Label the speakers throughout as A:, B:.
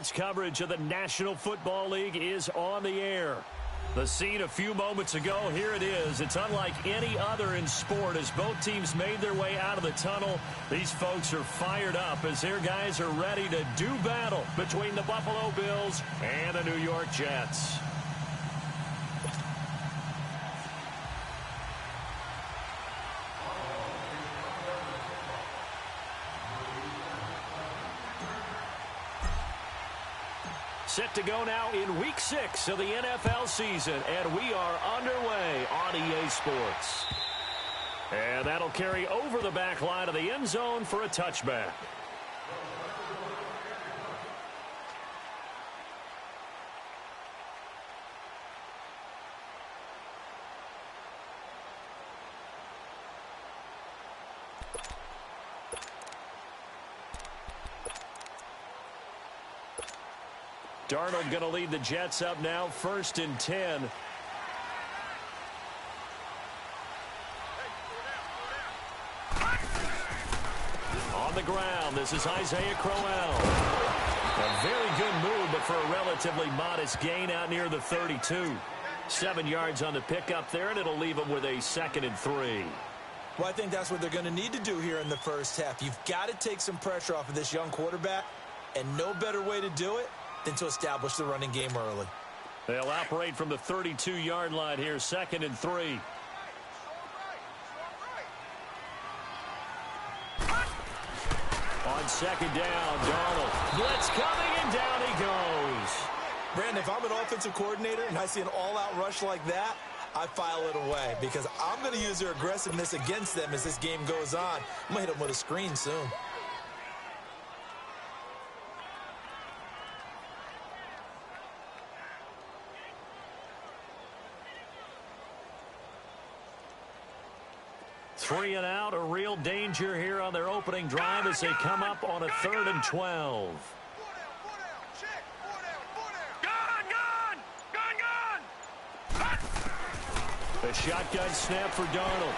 A: Sports coverage of the National Football League is on the air. The scene a few moments ago, here it is. It's unlike any other in sport as both teams made their way out of the tunnel. These folks are fired up as their guys are ready to do battle between the Buffalo Bills and the New York Jets. Set to go now in Week 6 of the NFL season, and we are underway on EA Sports. And that'll carry over the back line of the end zone for a touchback. Darnold going to lead the Jets up now, 1st and 10. On the ground, this is Isaiah Crowell. A very good move, but for a relatively modest gain out near the 32. 7 yards on the pickup there, and it'll leave them with a 2nd and 3.
B: Well, I think that's what they're going to need to do here in the first half. You've got to take some pressure off of this young quarterback, and no better way to do it than to establish the running game early.
A: They'll operate from the 32-yard line here, 2nd and 3. On 2nd down, Darnold. Blitz coming, and down he goes.
B: Brandon, if I'm an offensive coordinator and I see an all-out rush like that, I file it away because I'm going to use their aggressiveness against them as this game goes on. I'm going to hit them with a screen soon.
A: Three and out, a real danger here on their opening drive as they come up on a 3rd and 12. The shotgun snap for Darnold.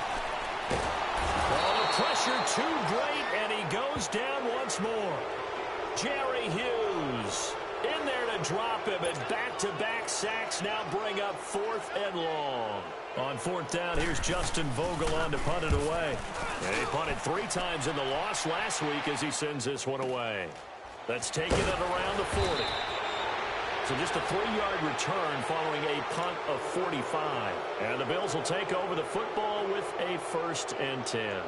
A: Oh, the pressure too great, and he goes down once more. Jerry Hughes in there to drop him, and back-to-back sacks now bring up 4th and long. On 4th down, here's Justin Vogel on to punt it away. He punted 3 times in the loss last week as he sends this one away. That's taken it around the 40. So just a 3-yard return following a punt of 45. And the Bills will take over the football with a 1st and 10.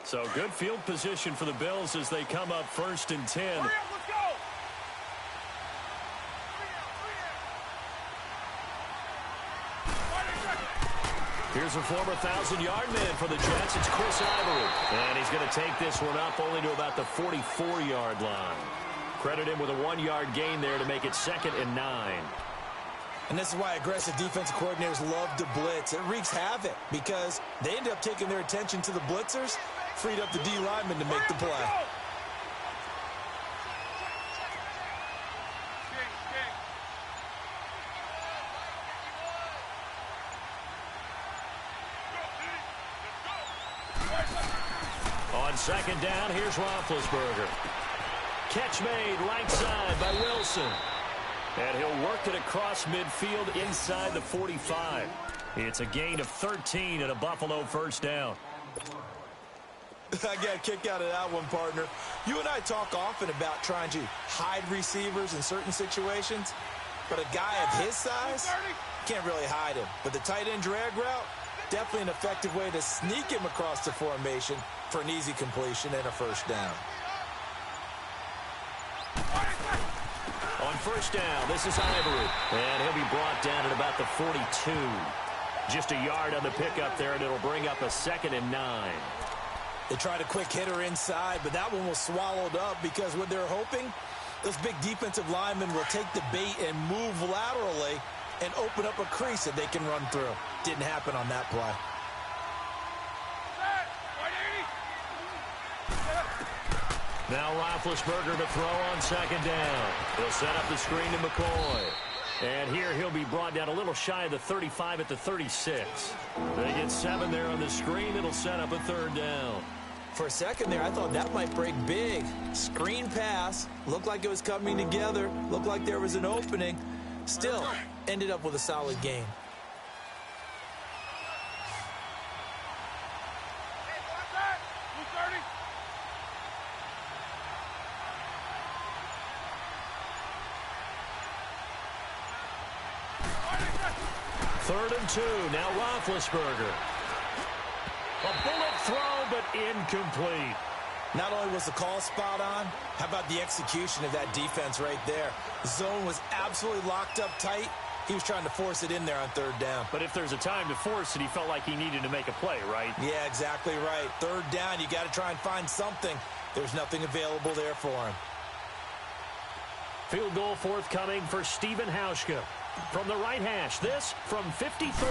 A: So good field position for the Bills as they come up 1st and 10.
C: Hurry up, let's go!
A: Here's a former 1,000-yard man for the Jets. It's Chris Ivory. And he's going to take this one up only to about the 44-yard line. Credit him with a 1-yard gain there to make it 2nd and 9.
B: And this is why aggressive defensive coordinators love to blitz. It wreaks havoc because they end up taking their attention to the blitzers, freed up the D lineman to make the play.
A: On 2nd down, here's Roethlisberger. Catch made right side by Wilson. And he'll work it across midfield inside the 45. It's a gain of 13 and a Buffalo 1st down.
B: I got a kick out of that one, partner. You and I talk often about trying to hide receivers in certain situations, but a guy of his size can't really hide him. But the tight end drag route, definitely an effective way to sneak him across the formation for an easy completion and a 1st down.
A: On 1st down, this is Ivory. And he'll be brought down at about the 42. Just a yard on the pickup there, and it'll bring up a 2nd and 9.
B: They tried a quick hitter inside, but that one was swallowed up because what they're hoping, those big defensive linemen will take the bait and move laterally and open up a crease that they can run through. Didn't happen on that play.
A: Now Roethlisberger to throw on second down. He'll set up the screen to McCoy. And here he'll be brought down a little shy of the 35 at the 36. They get 7 there on the screen. It'll set up a third down.
B: For a second there, I thought that might break big. Screen pass. Looked like it was coming together. Looked like there was an opening. Still, ended up with a solid game.
A: Third and 2. Now Roethlisberger. A bullet throw, but incomplete.
B: Not only was the call spot on, how about the execution of that defense right there? The zone was absolutely locked up tight. He was trying to force it in there on third down.
A: But if there's a time to force it, he felt like he needed to make a play, right?
B: Yeah, exactly right. Third down, you got to try and find something. There's nothing available there for him.
A: Field goal forthcoming for Stephen Hauschka. From the right hash, this from 53.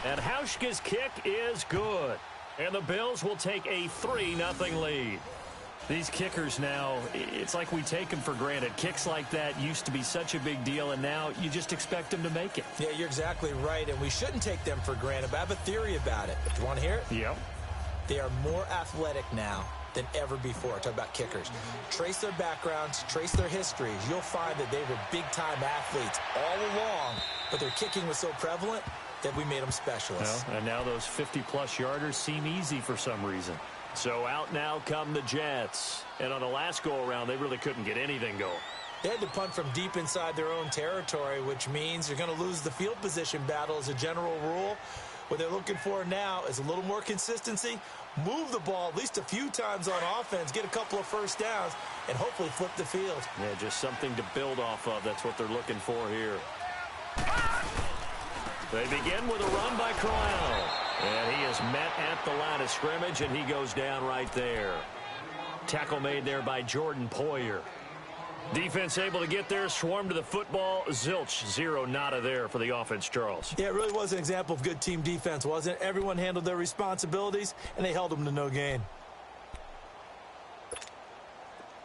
A: And Hauschka's kick is good. And the Bills will take a 3-0 lead. These kickers now, it's like we take them for granted. Kicks like that used to be such a big deal, and now you just expect them to make it.
B: Yeah, you're exactly right, and we shouldn't take them for granted, but I have a theory about it. Do you want to hear it?
A: Yep.
B: They are more athletic now than ever before. Talk about kickers. Trace their backgrounds, trace their histories. You'll find that they were big-time athletes all along, but their kicking was so prevalent that we made them specialists.
A: Well, and now those 50-plus yarders seem easy for some reason. So out now come the Jets. And on the last go-around, they really couldn't get anything going.
B: They had to punt from deep inside their own territory, which means you're going to lose the field position battle as a general rule. What they're looking for now is a little more consistency, move the ball at least a few times on offense, get a couple of first downs, and hopefully flip the field.
A: Yeah, just something to build off of. That's what they're looking for here. They begin with a run by Corral. And he is met at the line of scrimmage, and he goes down right there. Tackle made there by Jordan Poyer. Defense able to get there, swarm to the football. Zilch, 0 nada there for the offense, Charles.
B: Yeah, it really was an example of good team defense, wasn't it? Everyone handled their responsibilities, and they held them to no gain.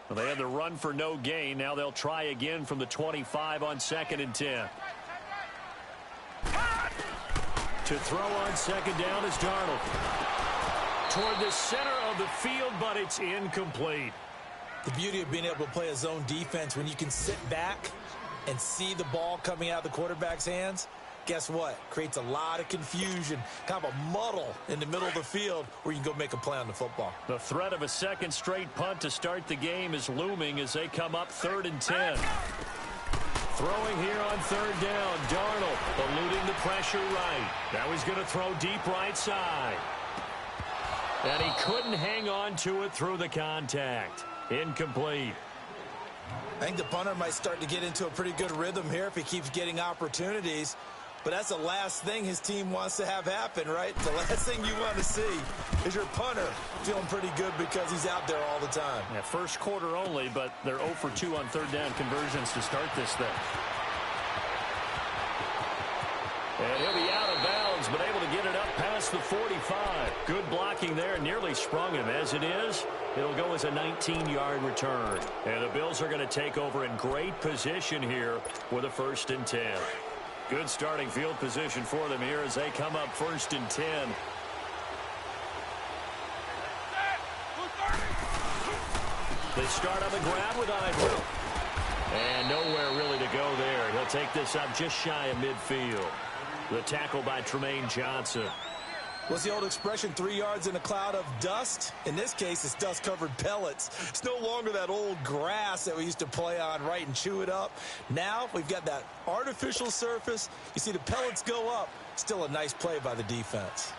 A: Well, they had the run for no gain. Now they'll try again from the 25 on 2nd and 10. To throw on second down is Darnold. Toward the center of the field, but it's incomplete.
B: The beauty of being able to play a zone defense when you can sit back and see the ball coming out of the quarterback's hands, guess what? Creates a lot of confusion, kind of a muddle in the middle of the field where you can go make a play on the football.
A: The threat of a second straight punt to start the game is looming as they come up 3rd and 10. Throwing here on 3rd down, Darnold eluding the pressure right. Now he's going to throw deep right side. And he couldn't hang on to it through the contact. Incomplete.
B: I think the punter might start to get into a pretty good rhythm here if he keeps getting opportunities. But that's the last thing his team wants to have happen, right? The last thing you want to see is your punter feeling pretty good because he's out there all the time.
A: Yeah, first quarter only, but they're 0 for 2 on 3rd down conversions to start this thing. And he'll be out of bounds, but able to get it up past the 45. Good blocking there, nearly sprung him. As it is, it'll go as a 19-yard return. And the Bills are going to take over in great position here with a 1st and 10. Good starting field position for them here as they come up 1st and 10. They start on the ground with Ivory. And nowhere really to go there. He'll take this up just shy of midfield. The tackle by Tremaine Johnson.
B: What's the old expression, 3 yards in a cloud of dust? In this case, it's dust-covered pellets. It's no longer that old grass that we used to play on, right, and chew it up. Now we've got that artificial surface. You see the pellets go up. Still a nice play by the defense.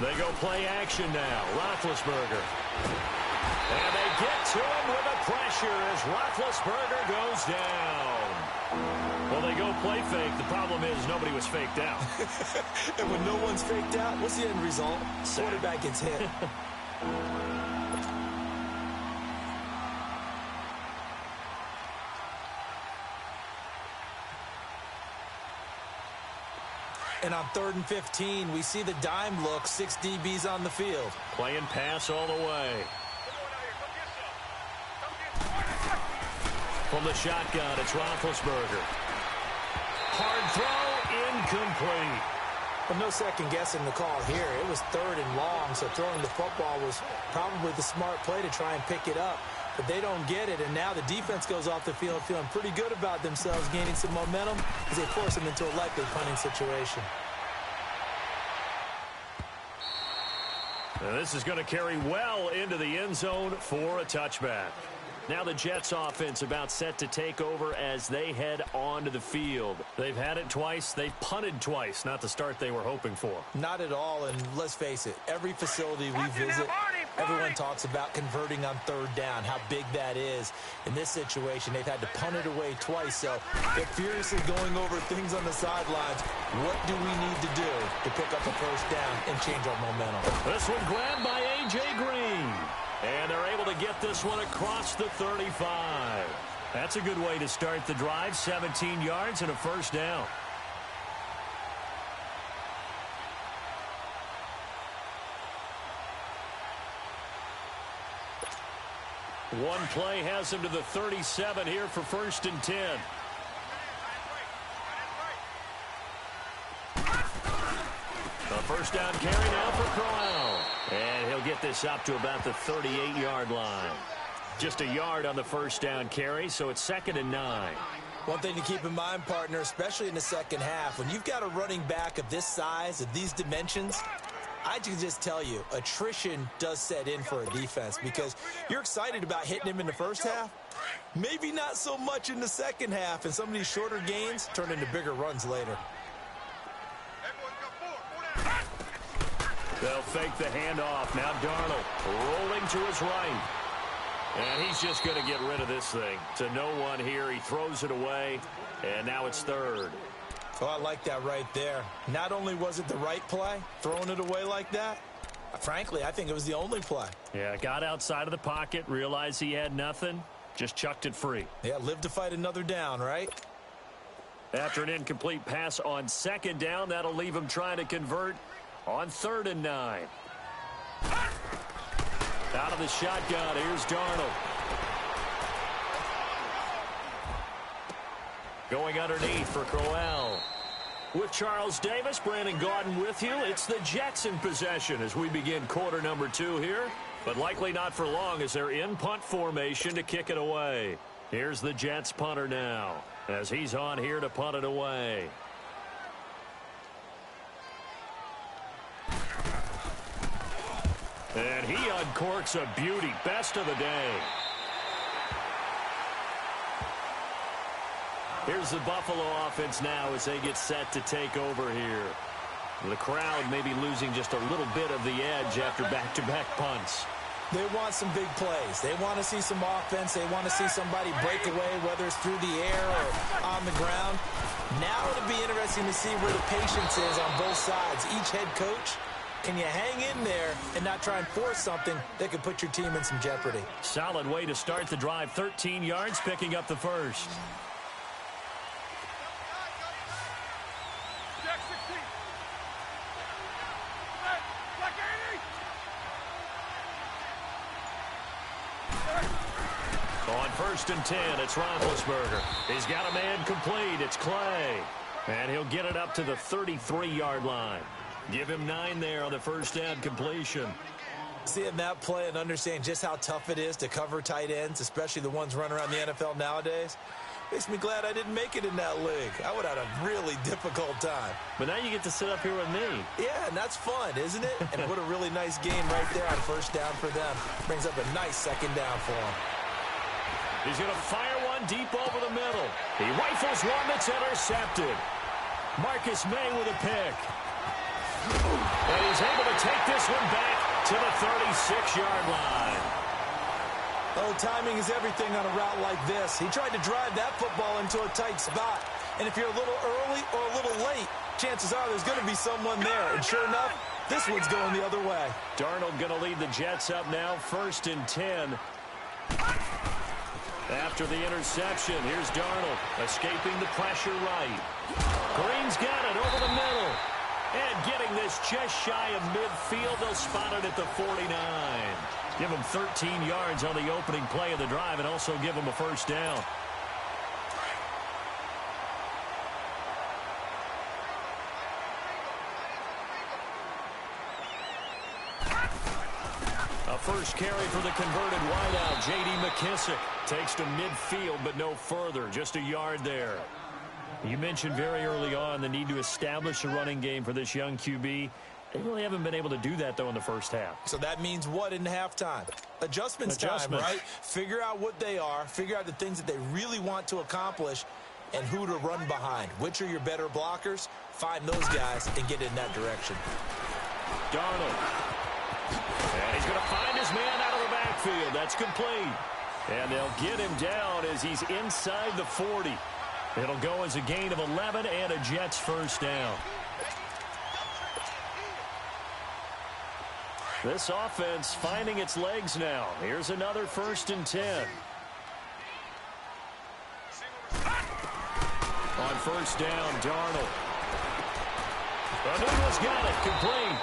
A: They go play action now. Roethlisberger. And they get to him with the pressure as Roethlisberger goes down. Well, they go play fake. The problem is nobody was faked out.
B: And when no one's faked out, what's the end result? Quarterback gets hit. And on 3rd and 15, we see the dime look, 6 DBs on the field.
A: Playing pass all the way. From the shotgun, it's Roethlisberger. Hard throw, incomplete.
B: But no second guessing the call here. It was 3rd and long, so throwing the football was probably the smart play to try and pick it up. But they don't get it, and now the defense goes off the field feeling pretty good about themselves, gaining some momentum as they force them into a likely punting situation.
A: Now this is going to carry well into the end zone for a touchback. Now the Jets offense about set to take over as they head onto the field. They've had it twice. They've punted twice. Not the start they were hoping for.
B: Not at all, and let's face it, every facility we visit, everyone talks about converting on 3rd down, how big that is. In this situation, they've had to punt it away twice, so they're furiously going over things on the sidelines. What do we need to do to pick up a 1st down and change our momentum?
A: This one grabbed by A.J. Green. And they're able to get this one across the 35. That's a good way to start the drive. 17 yards and a 1st down. One play has him to the 37 here for 1st and 10. A 1st down carry now for Crowell. And he'll get this up to about the 38-yard line. Just a yard on the 1st down carry, so it's 2nd and 9.
B: One thing to keep in mind, partner, especially in the second half, when you've got a running back of this size, of these dimensions, I can just tell you, attrition does set in for a defense because you're excited about hitting him in the first half. Maybe not so much in the second half, and some of these shorter gains turn into bigger runs later.
A: They'll fake the handoff. Now Darnold rolling to his right. And he's just going to get rid of this thing. To no one here. He throws it away. And now it's 3rd.
B: Oh, I like that right there. Not only was it the right play, throwing it away like that, frankly, I think it was the only play.
A: Yeah, got outside of the pocket, realized he had nothing, just chucked it free.
B: Yeah, live to fight another down, right?
A: After an incomplete pass on 2nd down, that'll leave him trying to convert on 3rd and 9. Out of the shotgun, here's Darnold. Going underneath for Crowell. With Charles Davis, Brandon Gaudin with you. It's the Jets in possession as we begin quarter number 2 here. But likely not for long as they're in punt formation to kick it away. Here's the Jets punter now as he's on here to punt it away. And he uncorks a beauty. Best of the day. Here's the Buffalo offense now as they get set to take over here. The crowd maybe losing just a little bit of the edge after back-to-back punts.
B: They want some big plays. They want to see some offense. They want to see somebody break away, whether it's through the air or on the ground. Now it'll be interesting to see where the patience is on both sides. Each head coach, can you hang in there and not try and force something that could put your team in some jeopardy?
A: Solid way to start the drive. 13 yards, picking up the first. On 1st and 10, it's Roethlisberger. He's got a man complete. It's Clay. And he'll get it up to the 33-yard line. Give him 9 there on the 1st down completion.
B: Seeing that play and understand just how tough it is to cover tight ends, especially the ones running around the NFL nowadays, makes me glad I didn't make it in that league. I would have had a really difficult time.
A: But now you get to sit up here with me.
B: Yeah, and that's fun, isn't it? And what a really nice game right there on 1st down for them. Brings up a nice 2nd down for them.
A: He's going to fire one deep over the middle. He rifles one that's intercepted. Marcus May with a pick. And he's able to take this one back to the 36-yard line.
B: Oh, timing is everything on a route like this. He tried to drive that football into a tight spot. And if you're a little early or a little late, chances are there's going to be someone there. And sure enough, this one's going the other way.
A: Darnold going to lead the Jets up now, 1st and 10. After the interception, here's Darnold escaping the pressure right. Green's got it over the middle. And getting this just shy of midfield, they'll spot it at the 49. Give them 13 yards on the opening play of the drive and also give them a first down. A first carry for the converted wideout, J.D. McKissick. Takes to midfield, but no further. Just a yard there. You mentioned very early on the need to establish a running game for this young QB. They really haven't been able to do that, though, in the first half.
B: So that means what in halftime? Adjustments time, right? Figure out what they are. Figure out the things that they really want to accomplish and who to run behind. Which are your better blockers? Find those guys and get in that direction.
A: Darnold. And he's going to find his man out of the backfield. That's complete. And they'll get him down as he's inside the 40. It'll go as a gain of 11 and a Jets first down. This offense finding its legs now. Here's another 1st and 10. On first down, Darnold. Darnold's got it, complete.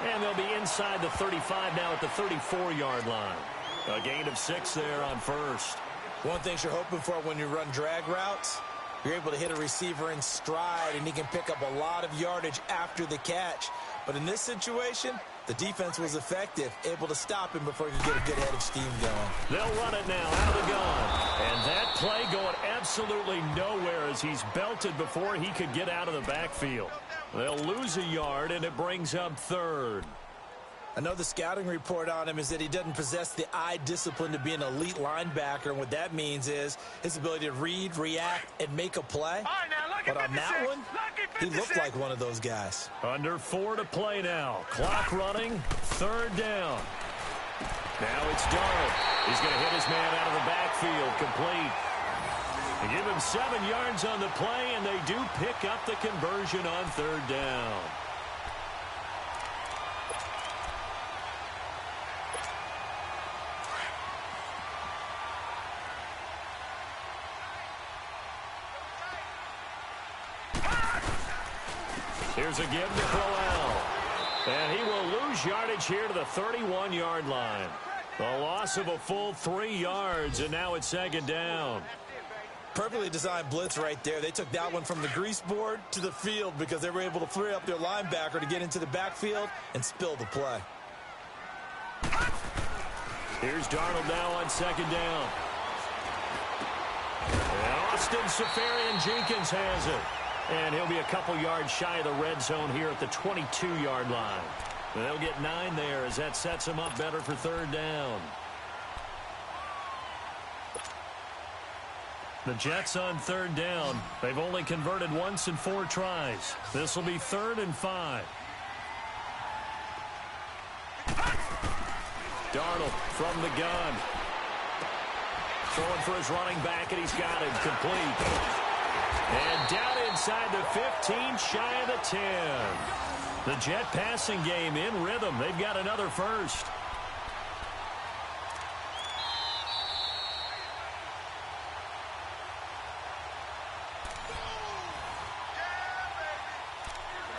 A: And they'll be inside the 35 now at the 34-yard line. A gain of 6 there on first.
B: One thing you're hoping for when you run drag routes, you're able to hit a receiver in stride, and he can pick up a lot of yardage after the catch. But in this situation, the defense was effective, able to stop him before he could get a good head of steam going.
A: They'll run it now out of the gun. And that play going absolutely nowhere as he's belted before he could get out of the backfield. They'll lose a yard, and it brings up 3rd.
B: I know the scouting report on him is that he doesn't possess the eye discipline to be an elite linebacker. And what that means is his ability to read, react, and make a play. But on that one, he looked like one of those guys.
A: Under 4 to play now. Clock running. 3rd down. Now it's Darnold. He's going to hit his man out of the backfield. Complete. They give him 7 yards on the play, and they do pick up the conversion on 3rd down. Here's a give to Crowell. And he will lose yardage here to the 31-yard line. A loss of a full 3 yards, and now it's 2nd down.
B: Perfectly designed blitz right there. They took that one from the grease board to the field because they were able to free up their linebacker to get into the backfield and spill the play.
A: Here's Darnold now on 2nd down. And Austin Seferian-Jenkins has it. And he'll be a couple yards shy of the red zone here at the 22-yard line. They'll get 9 there as that sets him up better for 3rd down. The Jets on 3rd down. They've only converted once in 4 tries. This will be 3rd and 5. Darnold from the gun. Throwing for his running back, and he's got it complete. And down inside the 15, shy of the 10. The Jet passing game in rhythm. They've got another first.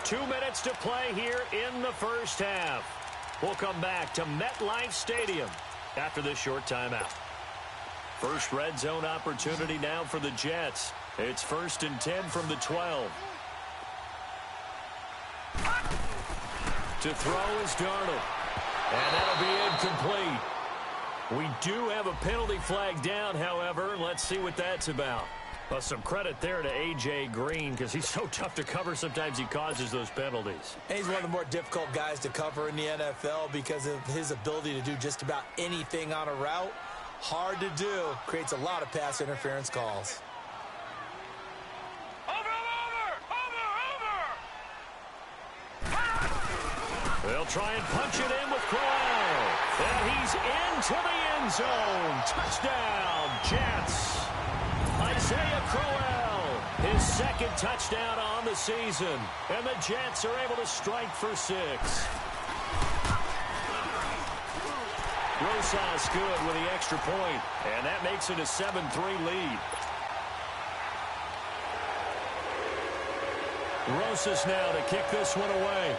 A: Two minutes to play here in the first half. We'll come back to MetLife Stadium after this short timeout. First red zone opportunity now for the Jets. It's 1st and 10 from the 12. To throw is Darnold. And that'll be incomplete. We do have a penalty flag down, however. Let's see what that's about. Well, some credit there to A.J. Green because he's so tough to cover. Sometimes he causes those penalties.
B: And he's one of the more difficult guys to cover in the NFL because of his ability to do just about anything on a route. Hard to do. Creates a lot of pass interference calls.
A: They'll try and punch it in with Crowell. And he's into the end zone. Touchdown, Jets. Isaiah Crowell, his 2nd touchdown on the season. And the Jets are able to strike for 6. Rosas good with the extra point. And that makes it a 7-3 lead. Rosas now to kick this one away.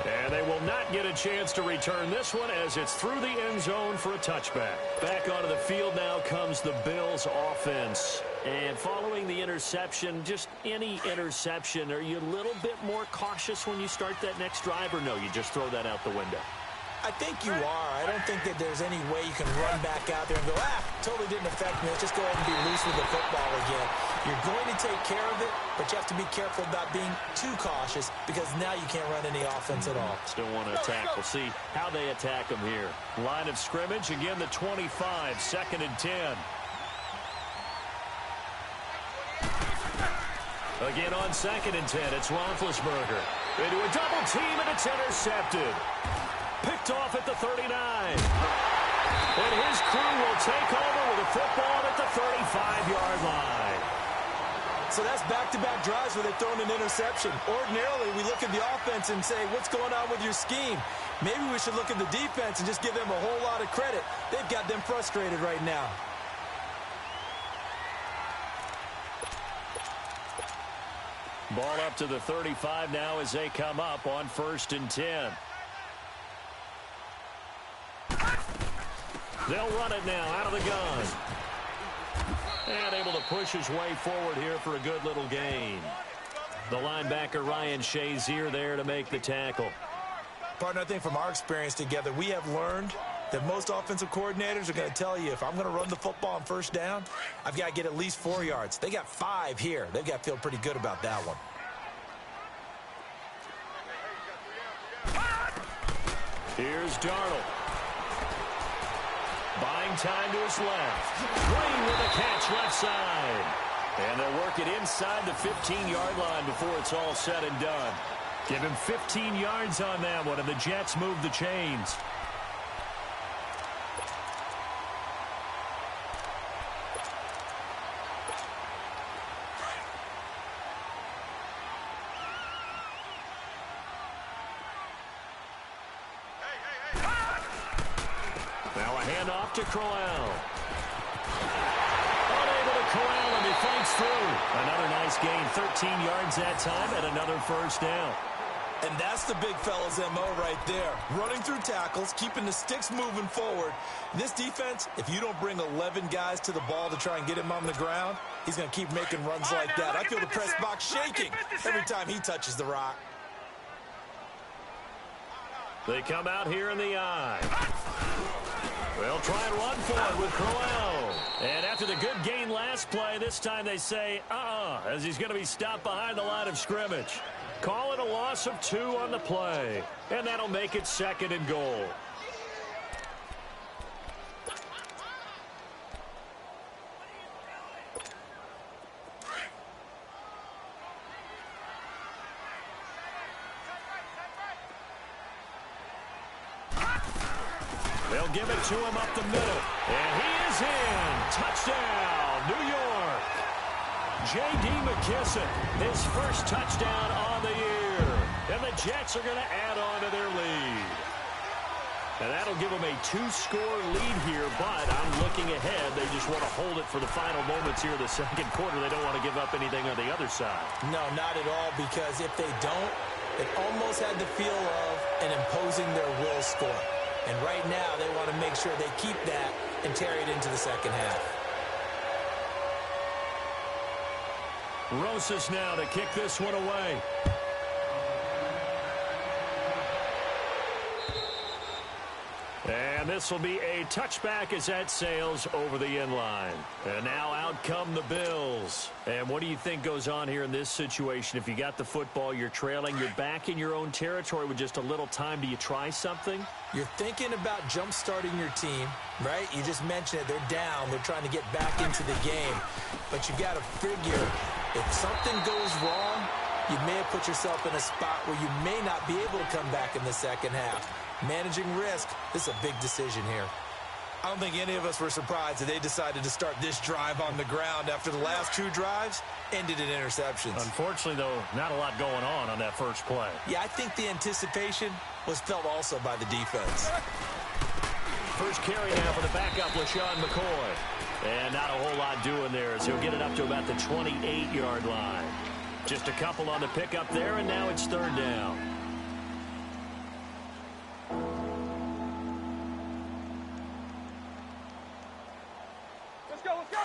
A: And they will not get a chance to return this one as it's through the end zone for a touchback. Back onto the field now comes the Bills offense. And following the interception, just any interception, are you a little bit more cautious when you start that next drive, or no, you just throw that out the window?
B: I think you are. I don't think that there's any way you can run back out there and go, totally didn't affect me. Let's just go ahead and be loose with the football again. You're going to take care of it, but you have to be careful about being too cautious because now you can't run any offense at all.
A: Still want to attack. We'll see how they attack them here. Line of scrimmage, again the 25, 2nd and 10. Again on 2nd and 10, it's Roethlisberger. Into a double team, and it's intercepted. Picked off at the 39. And his crew will take over with a football at the 35-yard line.
B: So that's back-to-back drives where they've thrown an interception. Ordinarily, we look at the offense and say, what's going on with your scheme? Maybe we should look at the defense and just give them a whole lot of credit. They've got them frustrated right now.
A: Ball up to the 35 now as they come up on 1st and 10. They'll run it now out of the gun. And able to push his way forward here for a good little gain. The linebacker Ryan Shazier there to make the tackle.
B: Partner, I think from our experience together, we have learned that most offensive coordinators are going to tell you, if I'm going to run the football on 1st down, I've got to get at least 4 yards. They got 5 here. They've got to feel pretty good about that one.
A: Here's Darnold. Buying time to his left. Green with a catch left side. And they'll work it inside the 15-yard line before it's all said and done. Give him 15 yards on that one, and the Jets move the chains. Now a handoff to Crowell. Unable to corral him. He fights through. Another nice gain. 13 yards that time and another 1st down.
B: And that's the big fella's MO right there. Running through tackles, keeping the sticks moving forward. This defense, if you don't bring 11 guys to the ball to try and get him on the ground, he's going to keep making runs like that. I feel the press box shaking every time he touches the rock.
A: They come out here in the eye. They'll try and run for it with Crowell. And after the good gain last play, this time they say, as he's going to be stopped behind the line of scrimmage. Call it a loss of 2 on the play. And that'll make it 2nd and goal. They'll give it to him up the middle. And he is in. Touchdown, New York. J.D. McKissick, his first touchdown on the year. And the Jets are going to add on to their lead. And that'll give them a 2-score lead here, but I'm looking ahead. They just want to hold it for the final moments here of the 2nd quarter. They don't want to give up anything on the other side.
B: No, not at all, because if they don't, it almost had the feel of an imposing their will score. And right now, they want to make sure they keep that and carry it into the 2nd half.
A: Rosas now to kick this one away. And this will be a touchback as that sails over the end line. And now out come the Bills. And what do you think goes on here in this situation? If you got the football, you're trailing, you're back in your own territory with just a little time. Do you try something?
B: You're thinking about jump-starting your team, right? You just mentioned it. They're down. They're trying to get back into the game. But you've got to figure, if something goes wrong, you may have put yourself in a spot where you may not be able to come back in the 2nd half. Managing risk, this is a big decision here. I don't think any of us were surprised that they decided to start this drive on the ground after the last 2 drives ended in interceptions.
A: Unfortunately, though, not a lot going on that first play.
B: Yeah, I think the anticipation was felt also by the defense.
A: First carry now for the backup, LaShawn McCoy. And not a whole lot doing there as he'll get it up to about the 28-yard line. Just a couple on the pickup there, and now it's third down.
C: Let's go, let's go!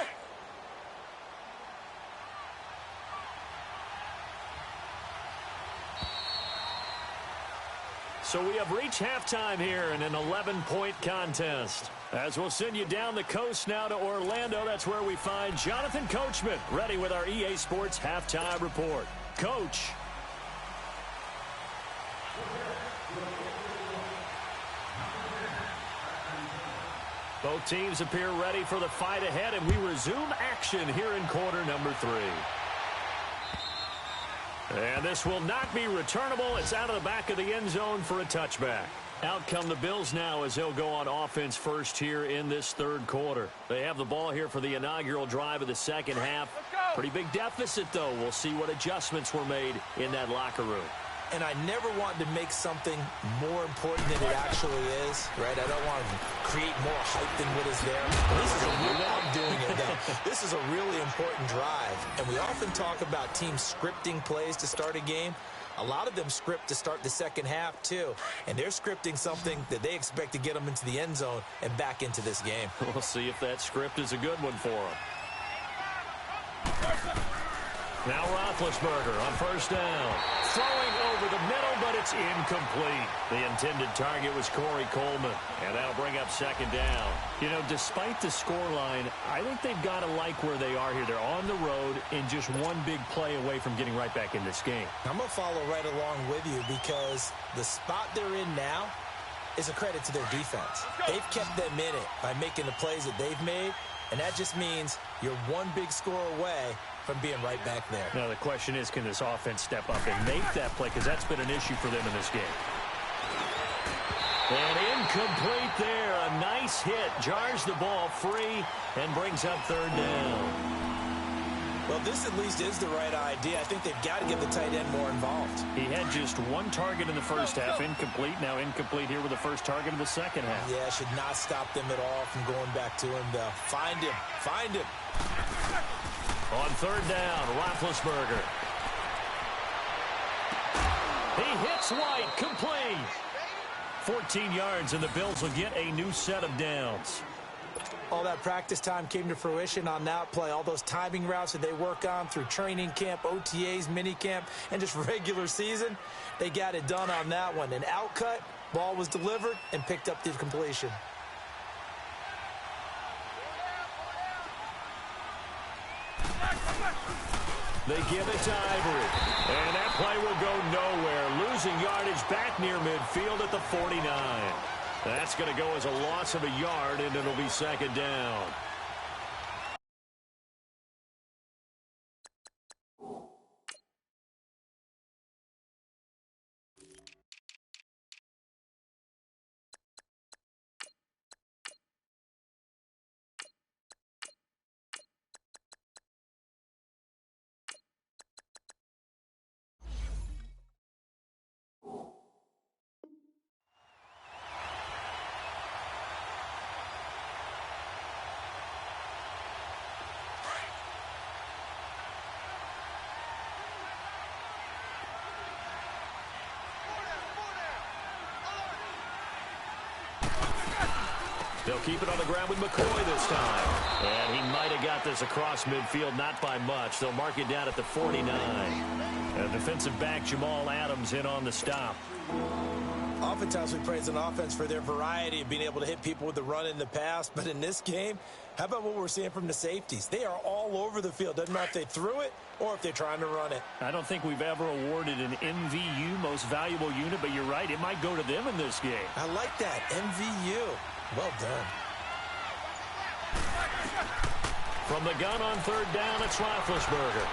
A: So we have reached halftime here in an 11-point contest. As we'll send you down the coast now to Orlando, that's where we find Jonathan Coachman, ready with our EA Sports Halftime Report. Coach. Both teams appear ready for the fight ahead, and we resume action here in quarter number 3. And this will not be returnable. It's out of the back of the end zone for a touchback. Out come the Bills now as they'll go on offense first here in this third quarter. They have the ball here for the inaugural drive of the second half. Pretty big deficit, though. We'll see what adjustments were made in that locker room.
B: And I never want to make something more important than it actually is, right? I don't want to create more hype than what is there. I'm doing it, though. This is a really important drive. And we often talk about teams scripting plays to start a game. A lot of them script to start the second half, too. And they're scripting something that they expect to get them into the end zone and back into this game.
A: We'll see if that script is a good one for them. Now Roethlisberger on first down. Throwing over the middle, but it's incomplete. The intended target was Corey Coleman. And that'll bring up second down. You know, despite the scoreline, I think they've got to like where they are here. They're on the road and just one big play away from getting right back in this game.
B: I'm going to follow right along with you because the spot they're in now is a credit to their defense. They've kept them in it by making the plays that they've made, and that just means you're one big score away from being right back there.
A: Now, the question is, can this offense step up and make that play? Because that's been an issue for them in this game. And incomplete there. A nice hit. Jars the ball free and brings up third down.
B: Well, this at least is the right idea. I think they've got to get the tight end more involved.
A: He had just one target in the first half. Incomplete. Now incomplete here with the first target of the second half.
B: Yeah, should not stop them at all from going back to him, though. Find him. Find him.
A: On third down, Roethlisberger. He hits White, complete. 14 yards, and the Bills will get a new set of downs.
B: All that practice time came to fruition on that play. All those timing routes that they work on through training camp, OTAs, minicamp, and just regular season, they got it done on that one. An outcut, ball was delivered, and picked up the completion.
A: They give it to Ivory. And that play will go nowhere. Losing yardage back near midfield at the 49. That's going to go as a loss of a yard, and it'll be second down. They'll keep it on the ground with McCoy this time. And he might have got this across midfield, not by much. They'll mark it down at the 49. And defensive back Jamal Adams in on the stop.
B: Oftentimes we praise an offense for their variety of being able to hit people with the run in the pass. But in this game, how about what we're seeing from the safeties? They are all over the field. Doesn't matter if they threw it or if they're trying to run it.
A: I don't think we've ever awarded an MVU, most valuable unit, but you're right. It might go to them in this game.
B: I like that. MVU. Well done.
A: From the gun on third down, it's Roethlisberger.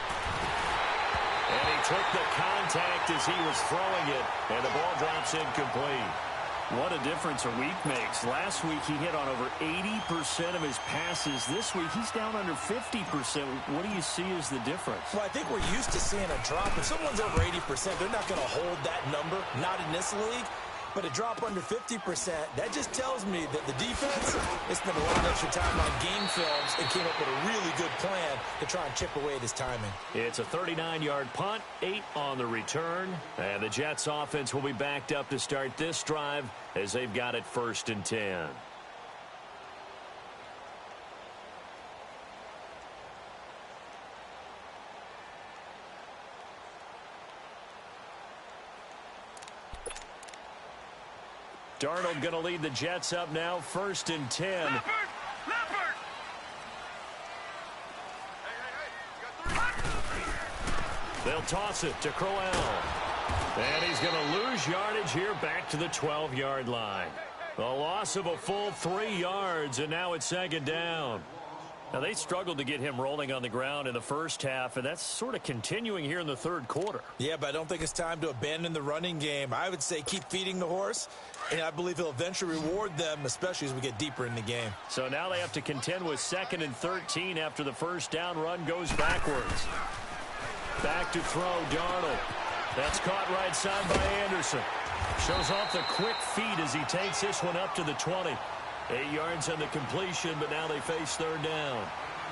A: And he took the contact as he was throwing it, and the ball drops incomplete. What a difference a week makes. Last week he hit on over 80% of his passes. This week he's down under 50%. What do you see as the difference?
B: Well, I think we're used to seeing a drop. If someone's over 80%, they're not going to hold that number, not in this league. But a drop under 50%, that just tells me that the defense has spent a lot of extra time on game films and came up with a really good plan to try and chip away at his timing.
A: It's a 39-yard punt, 8 on the return. And the Jets offense will be backed up to start this drive as they've got it 1st and 10. Darnold going to lead the Jets up now, 1st and 10.
C: Leopard!
A: They'll toss it to Crowell. And he's going to lose yardage here back to the 12-yard line. A loss of a full 3 yards, and now it's 2nd down. Now, they struggled to get him rolling on the ground in the first half, and that's sort of continuing here in the 3rd quarter.
B: Yeah, but I don't think it's time to abandon the running game. I would say keep feeding the horse, and I believe he'll eventually reward them, especially as we get deeper in the game.
A: So now they have to contend with 2nd and 13 after the first down run goes backwards. Back to throw, Darnold. That's caught right side by Anderson. Shows off the quick feet as he takes this one up to the 20. 8 yards on the completion, but now they face 3rd down.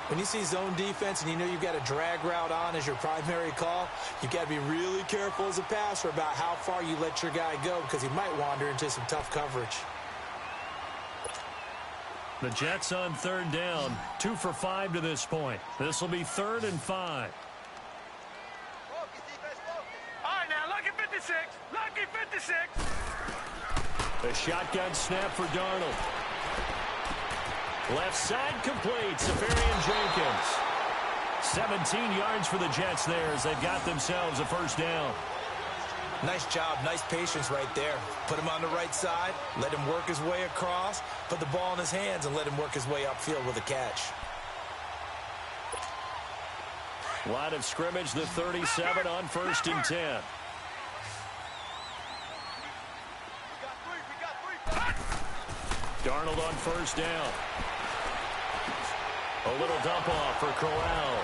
B: When you see zone defense and you know you've got a drag route on as your primary call, you've got to be really careful as a passer about how far you let your guy go because he might wander into some tough coverage.
A: The Jets on 3rd down, 2 for 5 to this point. This will be 3rd and 5.
C: All right, now, lucky 56. Lucky 56.
A: A shotgun snap for Darnold. Left side complete, Safarian Jenkins. 17 yards for the Jets there as they've got themselves a 1st down.
B: Nice job, nice patience right there. Put him on the right side, let him work his way across, put the ball in his hands, and let him work his way upfield with a catch.
A: Line of scrimmage, the 37 on 1st and 10. Darnold on 1st down. A little dump off for Crowell.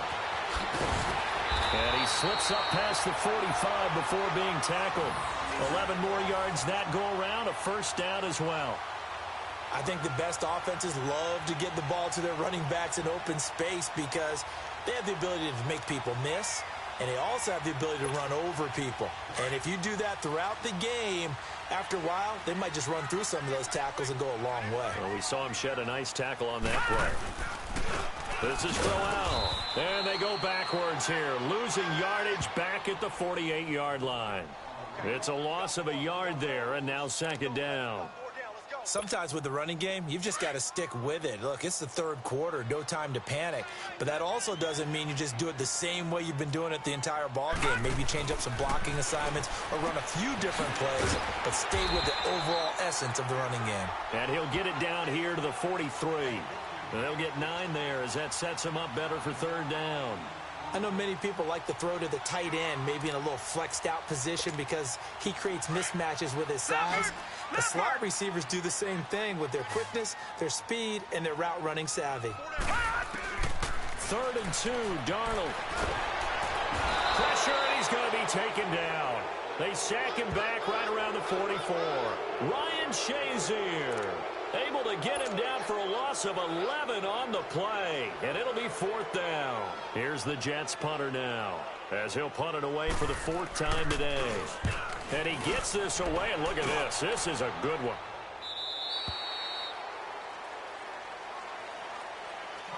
A: And he slips up past the 45 before being tackled. 11 more yards that go around, a 1st down as well.
B: I think the best offenses love to get the ball to their running backs in open space because they have the ability to make people miss, and they also have the ability to run over people. And if you do that throughout the game, after a while, they might just run through some of those tackles and go a long way.
A: Well, we saw him shed a nice tackle on that play. This is Crowell. And they go backwards here, losing yardage back at the 48-yard line. It's a loss of a yard there, and now 2nd down.
B: Sometimes with the running game, you've just got to stick with it. Look, it's the 3rd quarter, no time to panic. But that also doesn't mean you just do it the same way you've been doing it the entire ball game. Maybe change up some blocking assignments or run a few different plays, but stay with the overall essence of the running game.
A: And he'll get it down here to the 43. And they'll get 9 there as that sets him up better for 3rd down.
B: I know many people like to throw to the tight end, maybe in a little flexed out position because he creates mismatches with his size. The slot receivers do the same thing with their quickness, their speed, and their route running savvy.
A: 3rd and 2, Darnold. Pressure, and he's going to be taken down. They sack him back right around the 44. Ryan Shazier able to get him down for a loss of 11 on the play, and it'll be 4th down. Here's the Jets punter now as he'll punt it away for the 4th time today. And he gets this away, and look at this. This is a good one.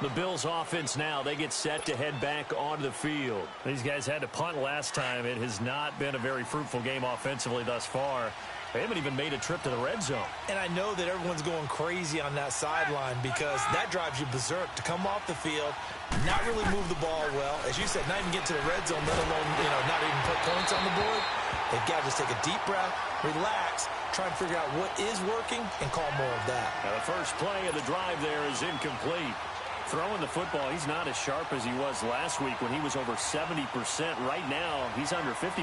A: The Bills offense now, they get set to head back onto the field. These guys had to punt last time. It has not been a very fruitful game offensively thus far. They haven't even made a trip to the red zone.
B: And I know that everyone's going crazy on that sideline because that drives you berserk to come off the field, not really move the ball well. As you said, not even get to the red zone, let alone, not even put points on the board. They've got to just take a deep breath, relax, try and figure out what is working, and call more of that.
A: Now the first play of the drive there is incomplete. Throwing the football, he's not as sharp as he was last week when he was over 70%. Right now, he's under 50%.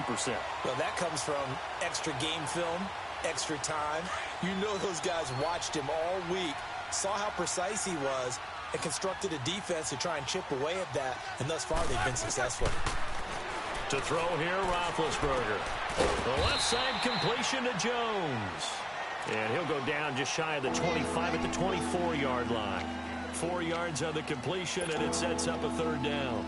B: Well, that comes from extra game film, extra time. You know those guys watched him all week, saw how precise he was, and constructed a defense to try and chip away at that, and thus far they've been successful.
A: To throw here, Roethlisberger. The left side completion to Jones. And he'll go down just shy of the 25 at the 24-yard line. 4 yards on the completion, and it sets up a third down.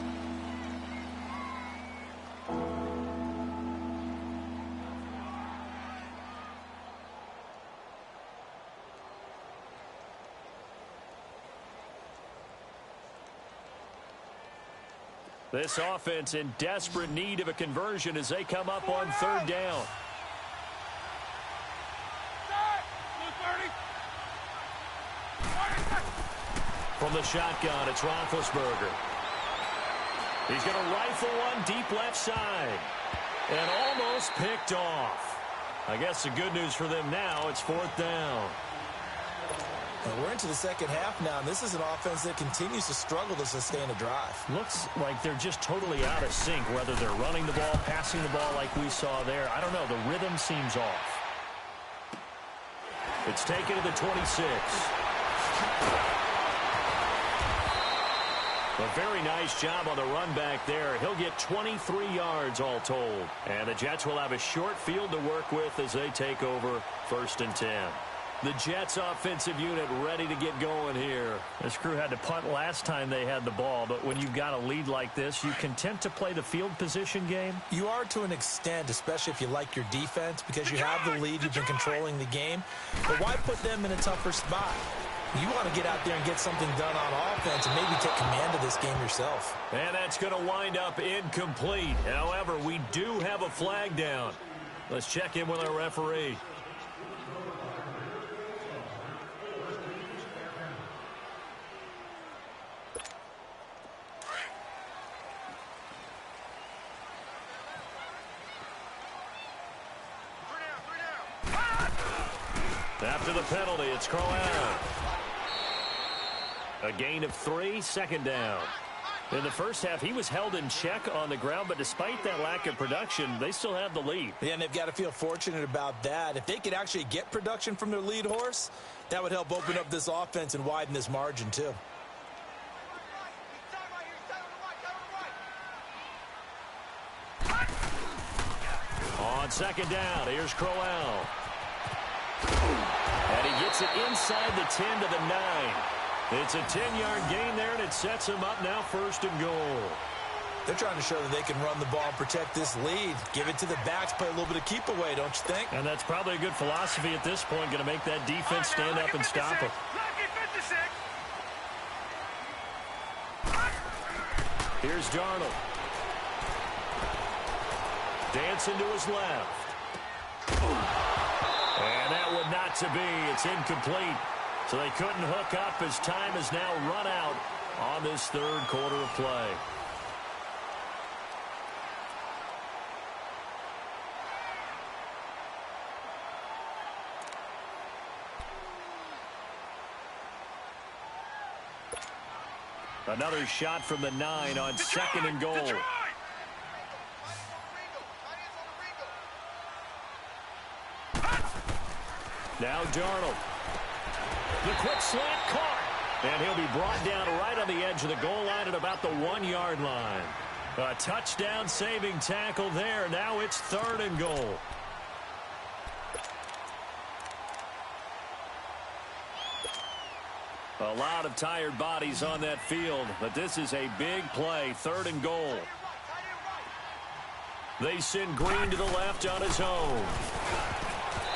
A: This offense in desperate need of a conversion as they come up on third down. From the shotgun, it's Roethlisberger. He's going to rifle one deep left side. And almost picked off. I guess the good news for them now, it's fourth down.
B: And we're into the second half now, and this is an offense that continues to struggle to sustain a drive.
A: Looks like they're just totally out of sync, whether they're running the ball, passing the ball like we saw there. I don't know. The rhythm seems off. It's taken to the 26. A very nice job on the run back there. He'll get 23 yards all told. And the Jets will have a short field to work with as they take over 1st and 10. The Jets offensive unit ready to get going here. This crew had to punt last time they had the ball, but when you've got a lead like this, you content to play the field position game?
B: You are to an extent, especially if you like your defense, because you have the lead, you've been controlling the game. But why put them in a tougher spot? You want to get out there and get something done on offense and maybe take command of this game yourself.
A: And that's going to wind up incomplete. However, we do have a flag down. Let's check in with our referee. After the penalty, it's Crowell. A gain of 3, second down. In the first half, he was held in check on the ground, but despite that lack of production, they still have the lead.
B: Yeah, and they've got to feel fortunate about that. If they could actually get production from their lead horse, that would help open up this offense and widen this margin, too.
A: On second down, here's Crowell. And he gets it inside the 10 to the 9. It's a 10-yard gain there, and it sets him up now 1st and goal.
B: They're trying to show that they can run the ball and protect this lead. Give it to the backs, play a little bit of keep away, don't you think?
A: And that's probably a good philosophy at this point, going to make that defense stand up and stop him. Here's Darnold. Dancing to his left. And that would not to be. It's incomplete. So they couldn't hook up as time has now run out on this third quarter of play. Another shot from the 9 on 2nd and goal. Now Darnold. The quick slant caught. And he'll be brought down right on the edge of the goal line at about the 1-yard line. A touchdown saving tackle there. Now it's 3rd and goal. A lot of tired bodies on that field, but this is a big play. 3rd and goal. They send Green to the left on his own.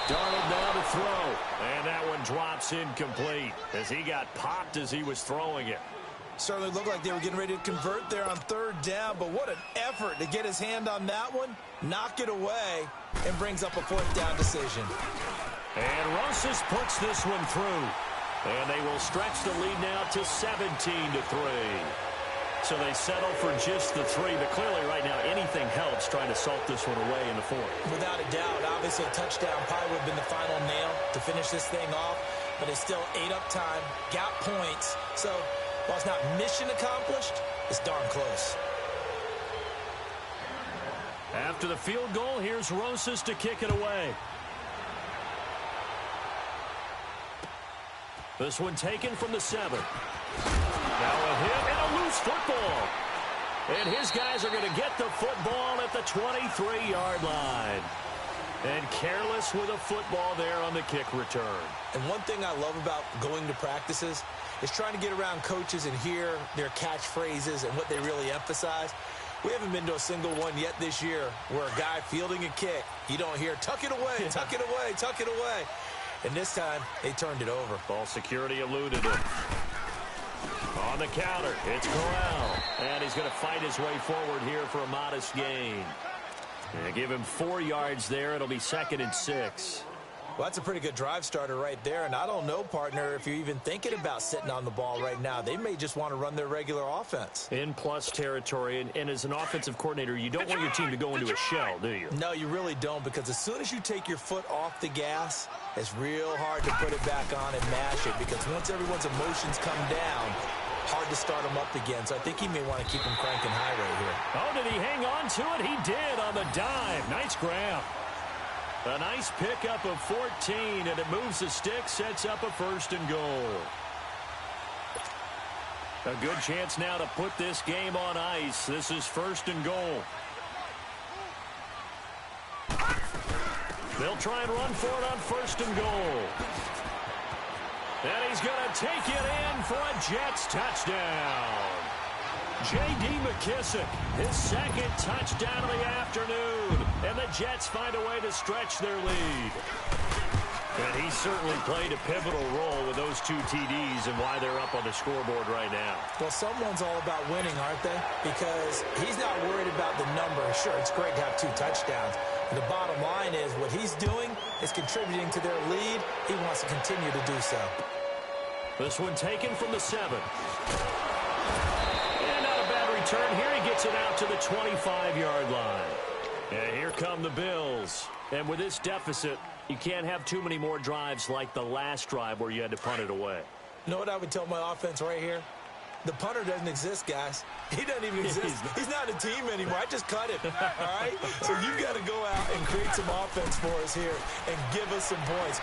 A: Darnold now to throw, and that one drops incomplete as he got popped as he was throwing it.
B: Certainly looked like they were getting ready to convert there on 3rd down, but what an effort to get his hand on that one, knock it away, and brings up a 4th down decision.
A: And Rosas puts this one through, and they will stretch the lead now to 17-3. So they settle for just the 3, but clearly right now anything helps trying to salt this one away in the 4th.
B: Without a doubt, obviously a touchdown probably would have been the final nail to finish this thing off, but it's still 8 up time, got points. So while it's not mission accomplished, it's darn close.
A: After the field goal, here's Rosas to kick it away. This one taken from the 7. Now a hit and a loose football. And his guys are going to get the football at the 23-yard line. And careless with a football there on the kick return.
B: And one thing I love about going to practices is trying to get around coaches and hear their catchphrases and what they really emphasize. We haven't been to a single one yet this year where a guy fielding a kick, you don't hear, tuck it away, tuck it away, tuck it away. And this time, they turned it over.
A: Ball security eluded it. On the counter, it's Corral. And he's going to fight his way forward here for a modest gain. And give him 4 yards there. It'll be 2nd and 6.
B: Well, that's a pretty good drive starter right there. And I don't know, partner, if you're even thinking about sitting on the ball right now. They may just want to run their regular offense.
A: In plus territory. And as an offensive coordinator, you don't want your team to go into a shell, do you?
B: No, you really don't, because as soon as you take your foot off the gas, it's real hard to put it back on and mash it, because once everyone's emotions come down, hard to start them up again. So I think he may want to keep them cranking high right here.
A: Oh, did he hang on to it? He did on the dive. Nice grab. A nice pickup of 14, and it moves the stick, sets up a 1st and goal. A good chance now to put this game on ice. This is 1st and goal. They'll try and run for it on 1st and goal. And he's going to take it in for a Jets touchdown. J.D. McKissick, his 2nd touchdown of the afternoon. And the Jets find a way to stretch their lead. And he certainly played a pivotal role with those 2 TDs and why they're up on the scoreboard right now.
B: Well, someone's all about winning, aren't they? Because he's not worried about the number. Sure, it's great to have 2 touchdowns. And the bottom line is what he's doing is contributing to their lead. He wants to continue to do so.
A: This one taken from the 7. And not a bad return here. He gets it out to the 25-yard line. And here come the Bills. And with this deficit, you can't have too many more drives like the last drive where you had to punt it away.
B: You know what I would tell my offense right here? The punter doesn't exist, guys. He doesn't even exist. He's not a team anymore. I just cut him, all right? So you've got to go out and create some offense for us here and give us some points.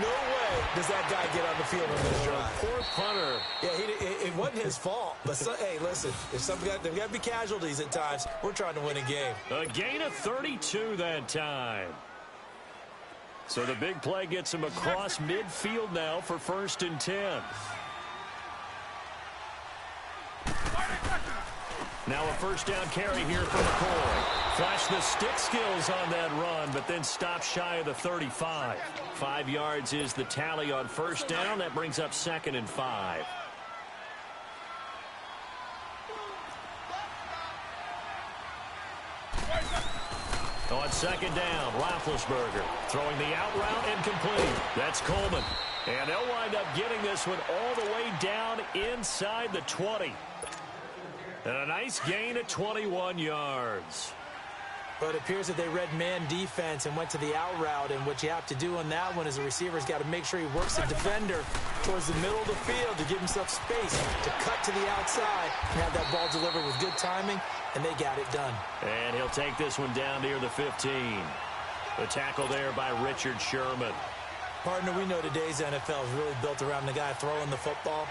B: No way does that guy get on the field on this drive.
A: Poor punter.
B: Yeah, it wasn't his fault. But, hey, listen, there's got to be casualties at times. We're trying to win a game.
A: A gain of 32 that time. So the big play gets him across midfield now for 1st and 10. Now a 1st down carry here for McCoy. Flash the stick skills on that run, but then stop shy of the 35. 5 yards is the tally on 1st down. That brings up 2nd and 5. On 2nd down, Roethlisberger throwing the out route and complete. That's Coleman. And they'll wind up getting this one all the way down inside the 20. And a nice gain of 21 yards.
B: But it appears that they read man defense and went to the out route. And what you have to do on that one is the receiver's got to make sure he works the defender towards the middle of the field to give himself space to cut to the outside and have that ball delivered with good timing. And they got it done.
A: And he'll take this one down near the 15. The tackle there by Richard Sherman.
B: Partner, we know today's NFL is really built around the guy throwing the football.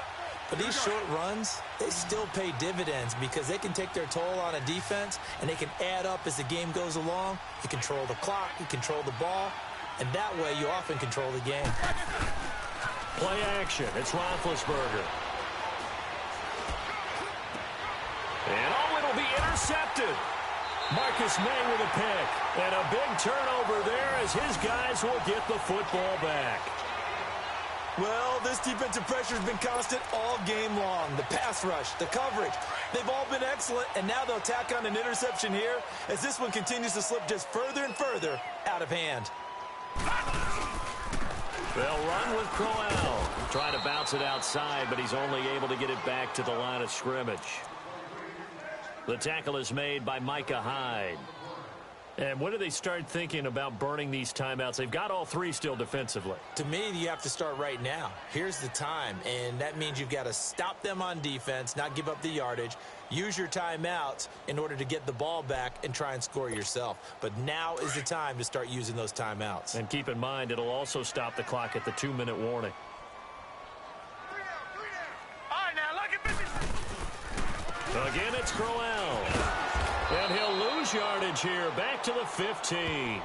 B: But these short runs, they still pay dividends because they can take their toll on a defense and they can add up as the game goes along. You control the clock, you control the ball, and that way you often control the game.
A: Play action. It's Roethlisberger. And it'll be intercepted. Marcus May with a pick. And a big turnover there as his guys will get the football back.
B: Well, this defensive pressure has been constant all game long. The pass rush, the coverage, they've all been excellent, and now they'll tack on an interception here as this one continues to slip just further and further out of hand.
A: They'll run with Crowell. Trying to bounce it outside, but he's only able to get it back to the line of scrimmage. The tackle is made by Micah Hyde. And when do they start thinking about burning these timeouts? They've got all 3 still defensively.
B: To me, you have to start right now. Here's the time, and that means you've got to stop them on defense, not give up the yardage, use your timeouts in order to get the ball back and try and score yourself. But now is the time to start using those timeouts.
A: And keep in mind, it'll also stop the clock at the 2-minute warning.
C: All right, now, look at this.
A: Again, it's Crowell. And he'll lose yardage here, back to the 15.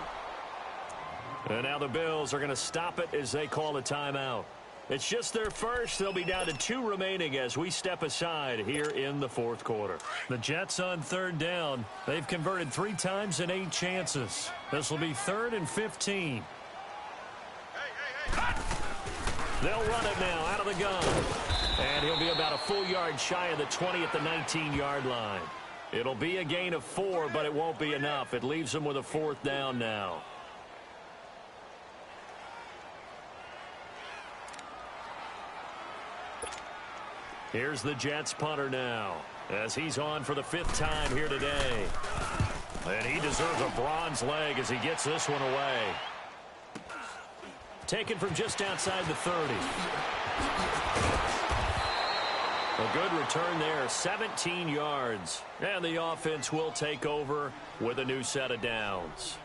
A: And now the Bills are going to stop it as they call a timeout. It's just their first. They'll be down to 2 remaining as we step aside here in the fourth quarter. The Jets on third down. They've converted 3 times in 8 chances. This will be 3rd and 15. They'll run it now out of the gun. And he'll be about a full yard shy of the 20 at the 19-yard line. It'll be a gain of 4, but it won't be enough. It leaves them with a 4th down now. Here's the Jets punter now as he's on for the 5th time here today. And he deserves a bronze leg as he gets this one away. Taken from just outside the 30. A good return there, 17 yards. And the offense will take over with a new set of downs.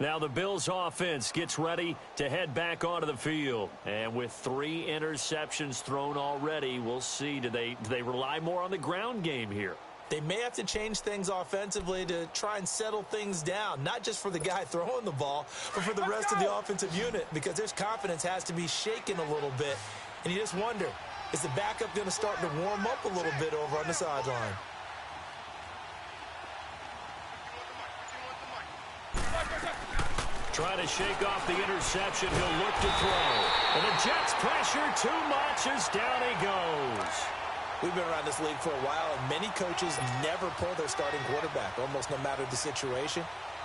A: Now the Bills offense gets ready to head back onto the field. And with 3 interceptions thrown already, we'll see. Do they rely more on the ground game here?
B: They may have to change things offensively to try and settle things down, not just for the guy throwing the ball, but for the rest of the offensive unit, because their confidence has to be shaken a little bit. And you just wonder, is the backup going to start to warm up a little bit over on the sideline?
A: Trying to shake off the interception. He'll look to throw. And the Jets pressure too much as down he goes.
B: We've been around this league for a while, and many coaches never pull their starting quarterback, almost no matter the situation.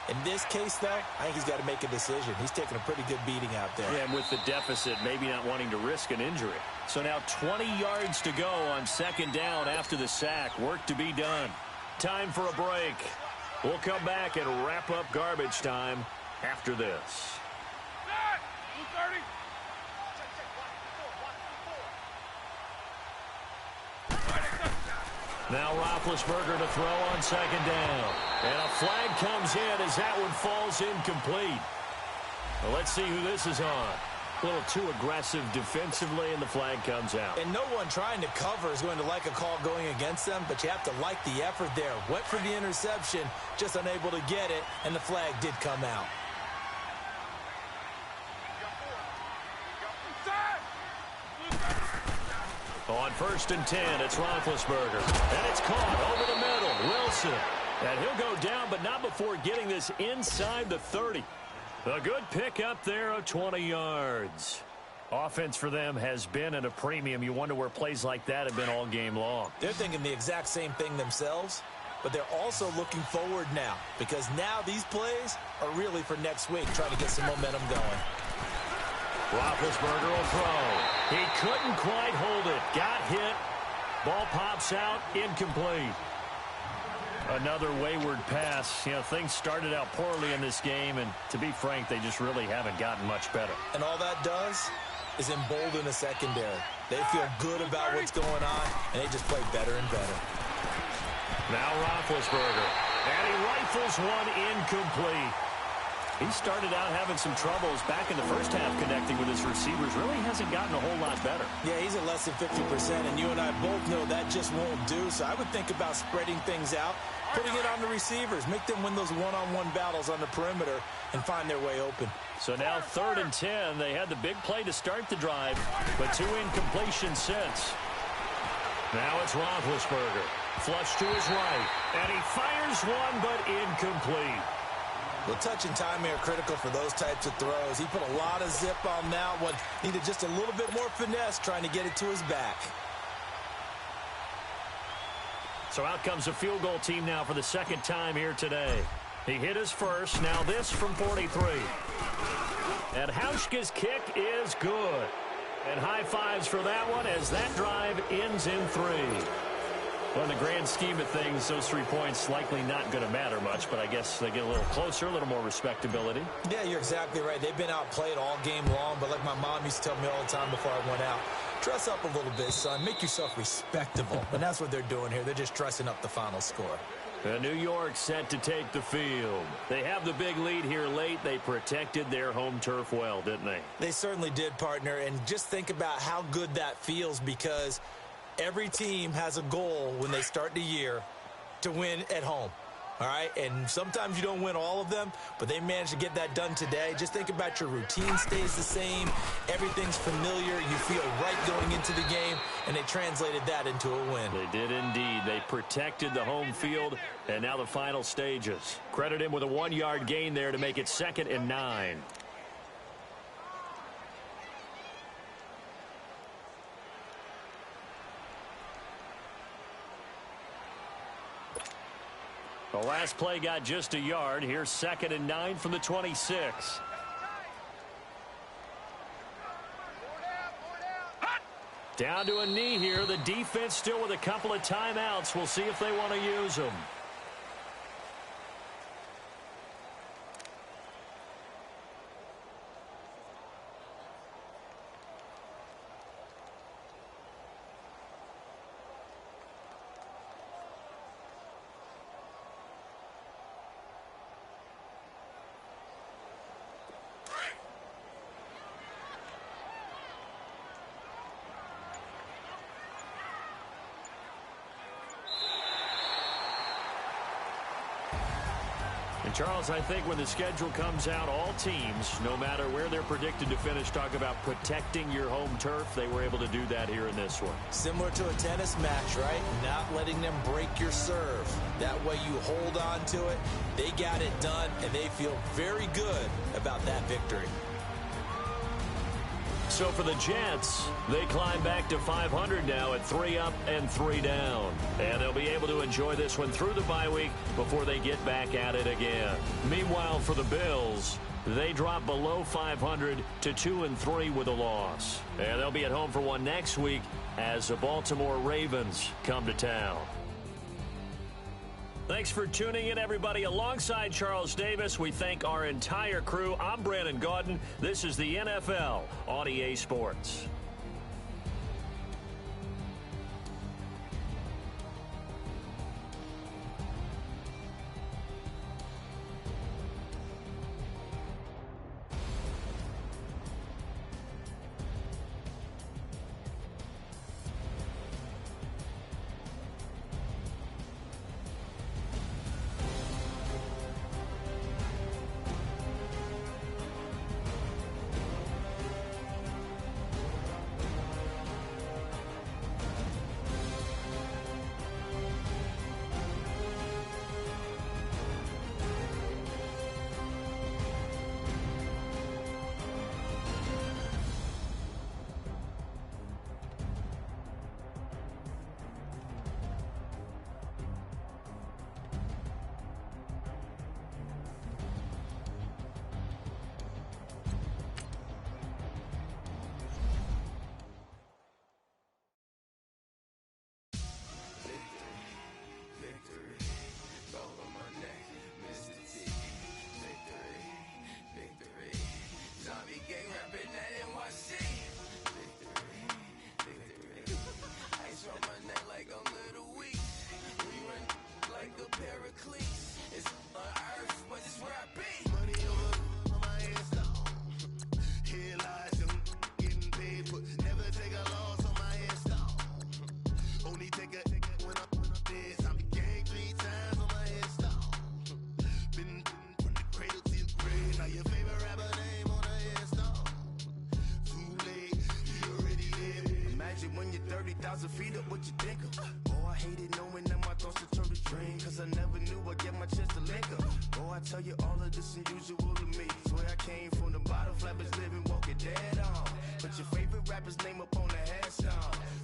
B: In this case, though, I think he's got to make a decision. He's taking a pretty good beating out there.
A: Yeah, and with the deficit, maybe not wanting to risk an injury. So now 20 yards to go on 2nd down after the sack. Work to be done. Time for a break. We'll come back and wrap up garbage time after this. Now Roethlisberger to throw on 2nd down. And a flag comes in as that one falls incomplete. Well, let's see who this is on. A little too aggressive defensively, and the flag comes out.
B: And no one trying to cover is going to like a call going against them, but you have to like the effort there. Went for the interception, just unable to get it, and the flag did come out.
A: On 1st and 10, it's Roethlisberger. And it's caught over the middle. Wilson. And he'll go down, but not before getting this inside the 30. A good pickup there of 20 yards. Offense for them has been at a premium. You wonder where plays like that have been all game long.
B: They're thinking the exact same thing themselves, but they're also looking forward now, because now these plays are really for next week, trying to get some momentum going.
A: Roethlisberger will throw. He couldn't quite hold it. Got hit. Ball pops out. Incomplete. Another wayward pass. You know, things started out poorly in this game, and to be frank, they just really haven't gotten much better.
B: And all that does is embolden the secondary. They feel good about what's going on, and they just play better and better.
A: Now Roethlisberger. And he rifles one incomplete. He started out having some troubles back in the first half connecting with his receivers. Really hasn't gotten a whole lot better.
B: Yeah, he's at less than 50%, and you and I both know that just won't do. So I would think about spreading things out, putting it on the receivers, make them win those one-on-one battles on the perimeter and find their way open.
A: So now 3rd and 10. They had the big play to start the drive, but 2 incompletions since. Now it's Roethlisberger. Flush to his right, and he fires one, but incomplete.
B: The touch and time are critical for those types of throws. He put a lot of zip on that one. Needed just a little bit more finesse trying to get it to his back.
A: So out comes a field goal team now for the 2nd time here today. He hit his first. Now this from 43. And Hauschka's kick is good. And high fives for that one as that drive ends in 3. Well, in the grand scheme of things, those 3 points likely not going to matter much, but I guess they get a little closer, a little more respectability.
B: Yeah, you're exactly right. They've been outplayed all game long, but like my mom used to tell me all the time before I went out, dress up a little bit, son. Make yourself respectable. And that's what they're doing here. They're just dressing up the final score.
A: New York set to take the field. They have the big lead here late. They protected their home turf well, didn't they?
B: They certainly did, partner. And just think about how good that feels, because every team has a goal when they start the year to win at home. All right, and sometimes you don't win all of them, but they managed to get that done today. Just think about your routine stays the same. Everything's familiar. You feel right going into the game, and they translated that into a win.
A: They did indeed. They protected the home field, and now the final stages. Credit him with a 1-yard gain there to make it 2nd and 9. The last play got just a yard. Here's 2nd and 9 from the 26. Down to a knee here. The defense still with a couple of timeouts. We'll see if they want to use them. Charles, I think when the schedule comes out, all teams, no matter where they're predicted to finish, talk about protecting your home turf. They were able to do that here in this one.
B: Similar to a tennis match, right? Not letting them break your serve. That way you hold on to it. They got it done, and they feel very good about that victory.
A: So for the Jets, they climb back to 500 now at 3 up and 3 down. And they'll be able to enjoy this one through the bye week before they get back at it again. Meanwhile, for the Bills, they drop below 500 to 2 and 3 with a loss. And they'll be at home for one next week as the Baltimore Ravens come to town. Thanks for tuning in, everybody. Alongside Charles Davis, we thank our entire crew. I'm Brandon Gaudin. This is the NFL on EA Sports.
D: Feet up, what you think of? Oh, I hated knowing that my thoughts would turn to dream, cause I never knew I'd get my chance to link up. Oh, I tell you all of this unusual to me. Swear I came from the bottom, flappers living, walking dead on. Put your favorite rapper's name up on the headstone.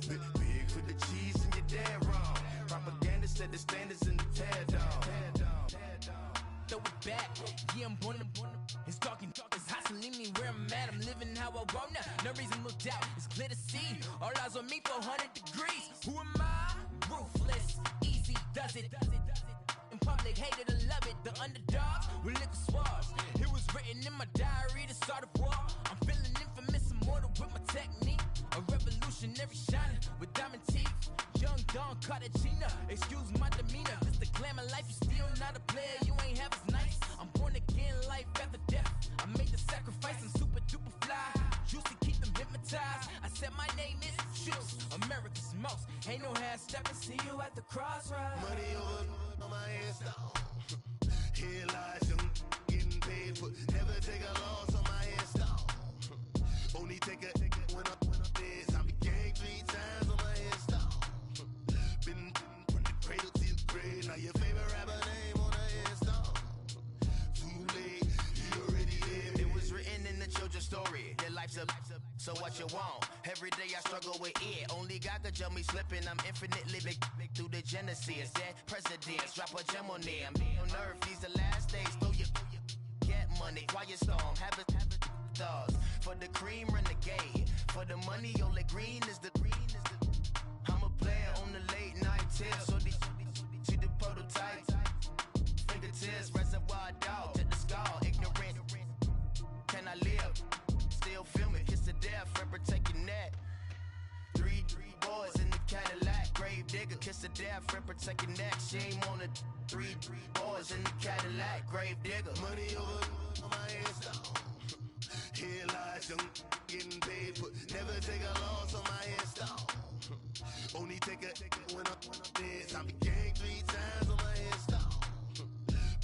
D: Big for the cheese and you're dead wrong. Propaganda set the standards in the tear down. Throw it back, yeah, I'm born it's talking, it's hustling me where I'm at. I'm living how I want now. No reason to doubt, it's clear to see. All eyes on me for 100 degrees. Who am I? Ruthless, easy does it. In public, hated and love it. The underdogs with liquor swabs. It was written in my diary to start a war. I'm feeling infamous, immortal with my technique. A revolutionary shining with diamond teeth. Young Don Cartagena, excuse my demeanor. This the glamour life, you still not a player. You ain't half as nice. I'm born again, life after death. I made the sacrifice, I'm super duper fly.
E: juicy, keep them hypnotized. I said my name is Juice, America's most. Ain't no half stepping, see you at the crossroads.
D: Money over on my hairstyle. Here lies young, getting paid for. Never take a loss on my hairstyle. Only take a when I'm dead. I be gang 3 times on my hairstyle. Been from the cradle to the grave. Now your favorite rapper name on a hairstyle. Too late, you already dead. It was written in the children's story. Your life's a so what you want? Every day I struggle with it. Only God could jump me slipping. I'm infinitely big through the genesis. Dead presidents, drop a gem on them. On earth, these the last days. Throw your get money, quiet storm. Have it stars. For the cream, renegade. For the money, only green is the. I'm a player on the late night tips. So these see the prototype. Fingertips, reservoir dog. Check the skull, ignorant. Can I live? Still film it, kiss the death, friend protecting that. Three boys in the Cadillac, grave digger, kiss the death, friend protecting that. Shame on the three boys in the Cadillac, grave digger. Money over on my hairstyle. Here lies young, getting paid for. Never take a loss on my hairstyle. Only take a when I'm dead. I be gang 3 times on my hairstyle.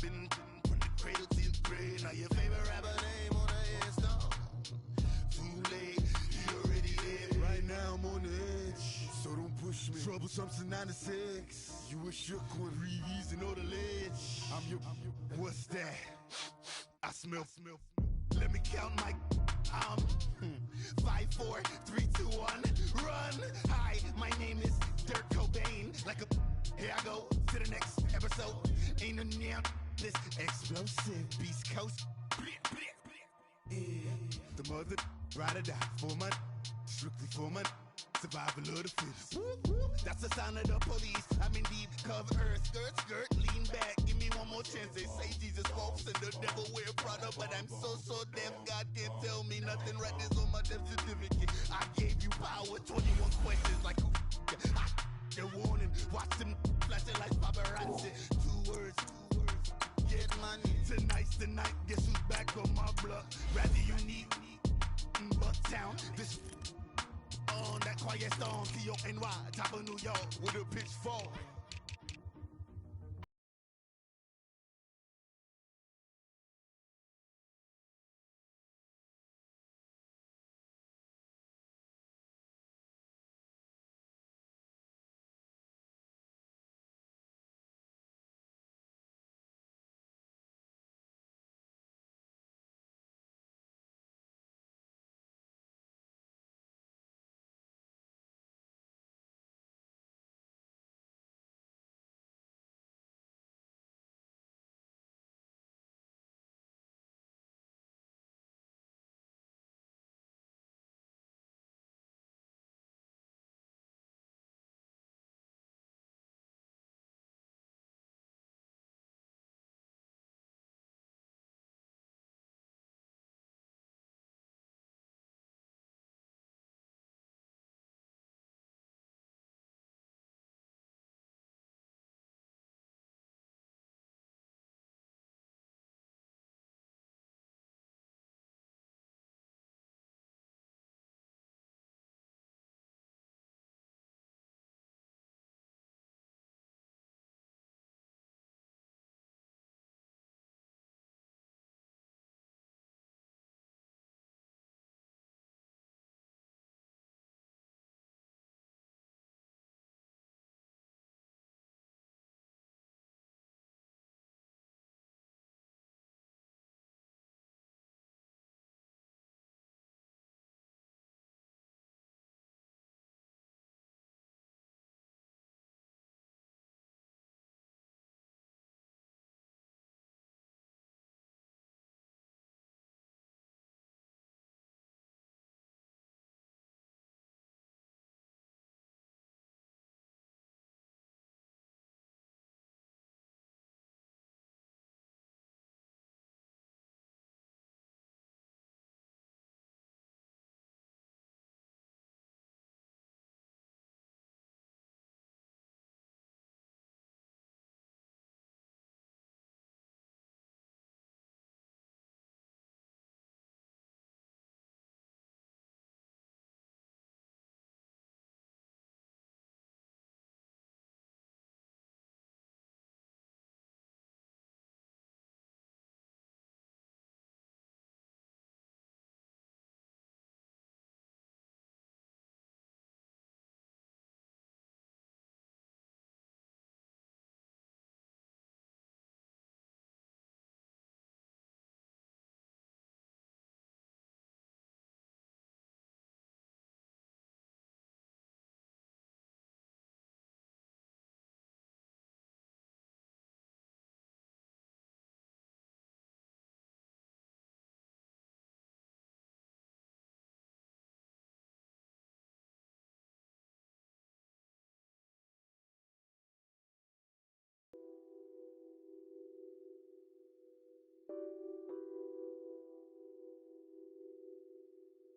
D: Been from the cradle to the grave. Now your favorite rapper name on a hairstyle. Too late, you already dead. Right now I'm on the edge, so don't push me. Troublesome to 96. You a shook one, breeze and know the ledge. I'm your. What's that? I smell. Let me count my. 5, 4, 3, 2, 1, run. Hi, my name is Dirk Cobain. Like a. Here I go to the next episode. Ain't no damn this explosive Beast Coast. Yeah. The mother ride or die for my strictly for my survival of the fittest. That's the sound of the police. I'm in deep cover earth, skirt, lean back. Give me one more chance. They say Jesus walks and the devil wear Prada, but I'm so deaf. God can't tell me nothing. Right there's on my death certificate. I gave you power. 21 questions like who? They're warning. Watch them flashing like paparazzi. 2 words. Get money. Tonight's the night. Guess who's back on my block? Rather you need Bucktown. This on that quiet storm. T-O-N-Y. Top of New York with a pitchfork.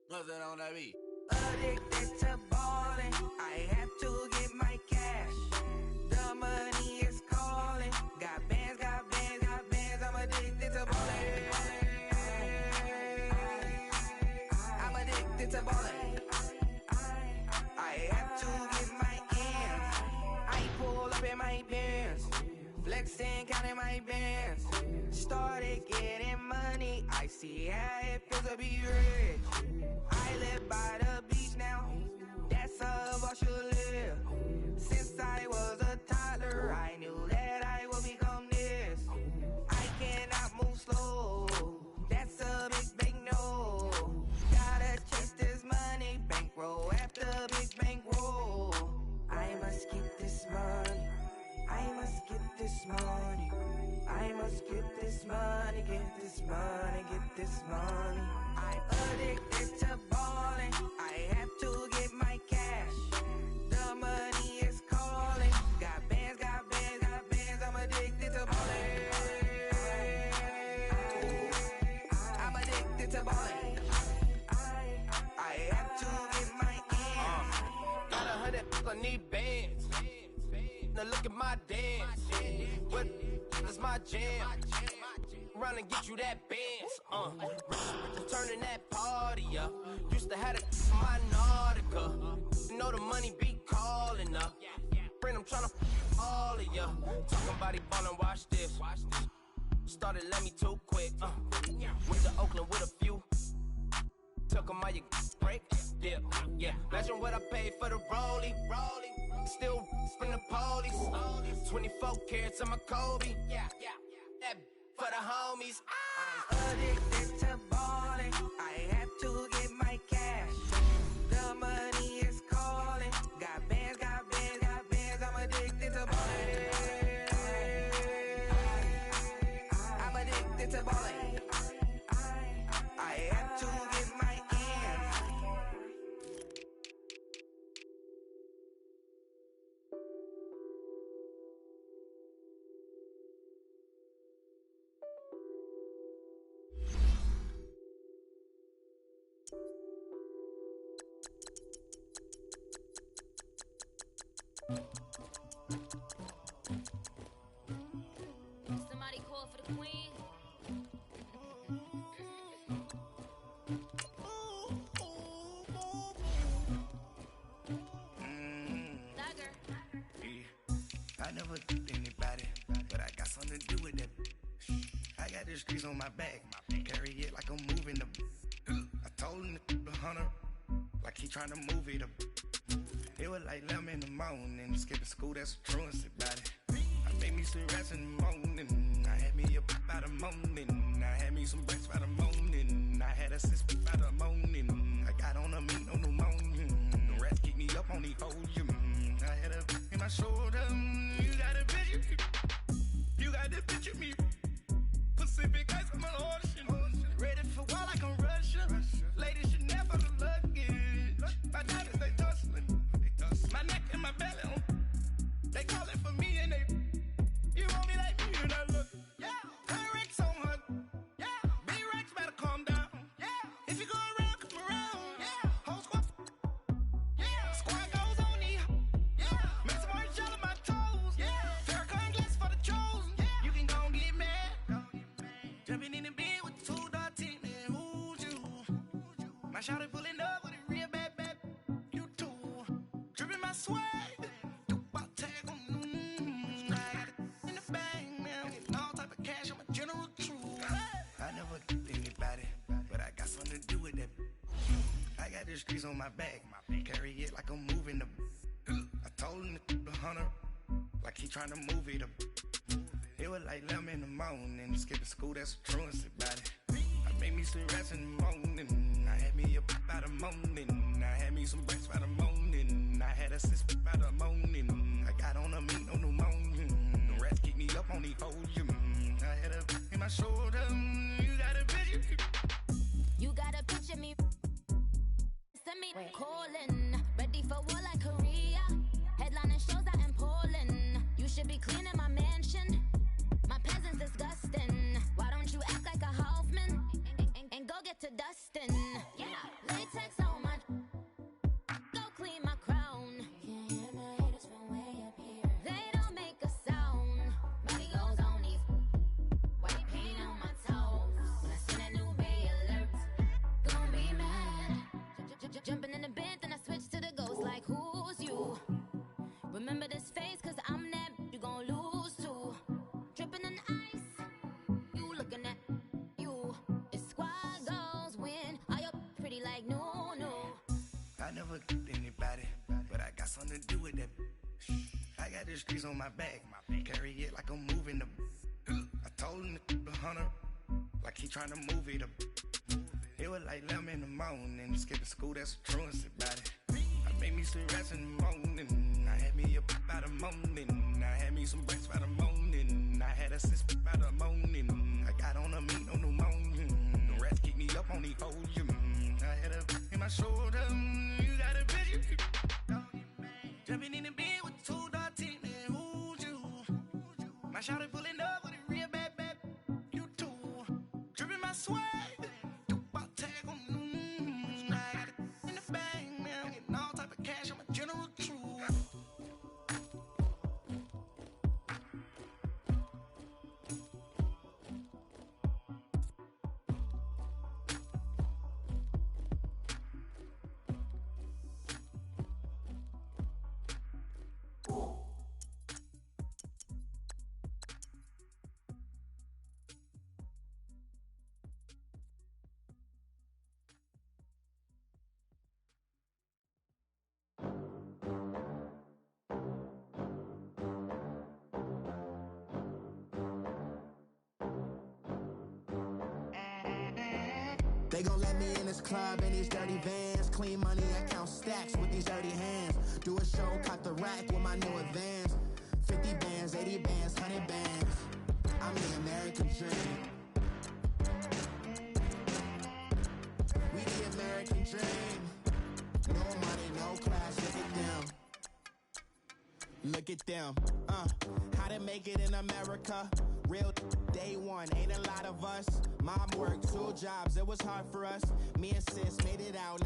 E: What's that on that beat?
F: Addicted to ballin', I have to get my cash. The money is calling. Got bands, got bands, got bands. I'm addicted to ballin'. I'm addicted to ballin'. I have to get my ends. I pull up in my bands, flexing, counting my bands. Started getting money. I see how it feels to be rich. I live by the beach now. That's how I should live. Since I was a toddler, I knew that I would become this. I cannot move slow. That's a big no. Gotta chase this money, bankroll after big bankroll. I must get this money. I must get this money. I must get this money, get this money, get this money. I'm addicted to ballin'. I have to get my cash. The money is calling. Got bands, got bands, got bands. I'm addicted to ballin'. I'm addicted to ballin'. I have to get my ends.
E: Got 100, I need bands. Now look at my dance. What is my jam? Run and get you that bands. Turning that party up. Used to have a my Nautica. You know the money be calling up. Friend, I'm tryna all of ya. Talking about he ballin', watch this. Started let me too quick. Went to Oakland with a few. Took 'em all your break. Yeah. Imagine what I paid for the rollie. Still from the police. 24 carats on my Kobe. That for the homies.
F: I'm addicted to ballin'. I have to get my cash. The money is calling. Got bands, got bands, got bands. I'm addicted to ballin'. I'm addicted to ballin'. I have to get my ends.
G: Somebody call for the queen. Dagger.
H: I never did anybody, but I got something to do with that. I got the streets on my back, carry it like I'm moving the. I told him the hunter, like he trying to move it up. It was like 11 in the morning, skipping school, that's a truancy about it. I made me some rest in the morning, I had me up by the morning. I had me some breaks by the morning, I had a six by the morning. I got on a meat, no pneumonia. The rats keep me up on the podium. I had a in my shoulder. You got a picture, you got the picture me. Pacific ice on my ocean, ready for war like I'm Russian. Ladies should never the luggage. My diamonds they tussling, my neck and my belly on. They calling for me and they. You want me like me and I look. Yeah, Rex on her. Yeah, B-Rex better calm down. Yeah, if you go around, come around. Yeah, whole squad. Yeah, squad goes on me. Yeah, make some orange gel on my toes. Yeah, Farrakhan glass for the chosen. Yeah, you can go and get mad. Jumping in the bed with 2 dark teeth, man, who's you? My shawty pulling up with a real bad, you too. Dripping my swag. The streets on my back, carry it like I'm moving the. I told him the hunter, like he trying to move it up. It was like 11 in the morning, skipping school, that's a truancy about it. I made me some rest in the morning, I had me up by the morning. I had me some breaks by the morning, I had a six by the morning. I got on a meat, no pneumonia. The rats keep me up on the podium. I had a in my shoulder. You got a picture.
G: You got a picture me. Send me calling, ready for war like Korea. Headlining shows out in Poland. You should be cleaning my mansion. My peasants disgusting. Why don't you act like a Hoffman and go get to Dustin? Yeah, latex
H: I got the streets on my back. Carry it like I'm moving the. I told him to 100, like he trying to move it up. It was like 11 in the morning. Skipping school, that's a truancy about it. I made me some rest in the morning. I had me a pop by the morning. I had me some breaks by the morning. I had a sis by the morning. I got on a meat, no pneumonia. The rats keep me up on the podium. I had a in my shoulder. You got a vision. Jumping in the bed with 2 dark teeth. Who's you? My shawty pulling up with a real bad. You too. Dripping my swag.
I: They gon' let me in this club in these dirty vans. Clean money, I count stacks with these dirty hands. Do a show, cop the rack with my new advance. 50 bands, 80 bands, 100 bands. I'm the American dream. We the American dream. No money, no class, look at them. Look at them, how to make it in America. Real day one, ain't a lot of us. Mom worked 2 jobs, it was hard for us. Me and sis made it out,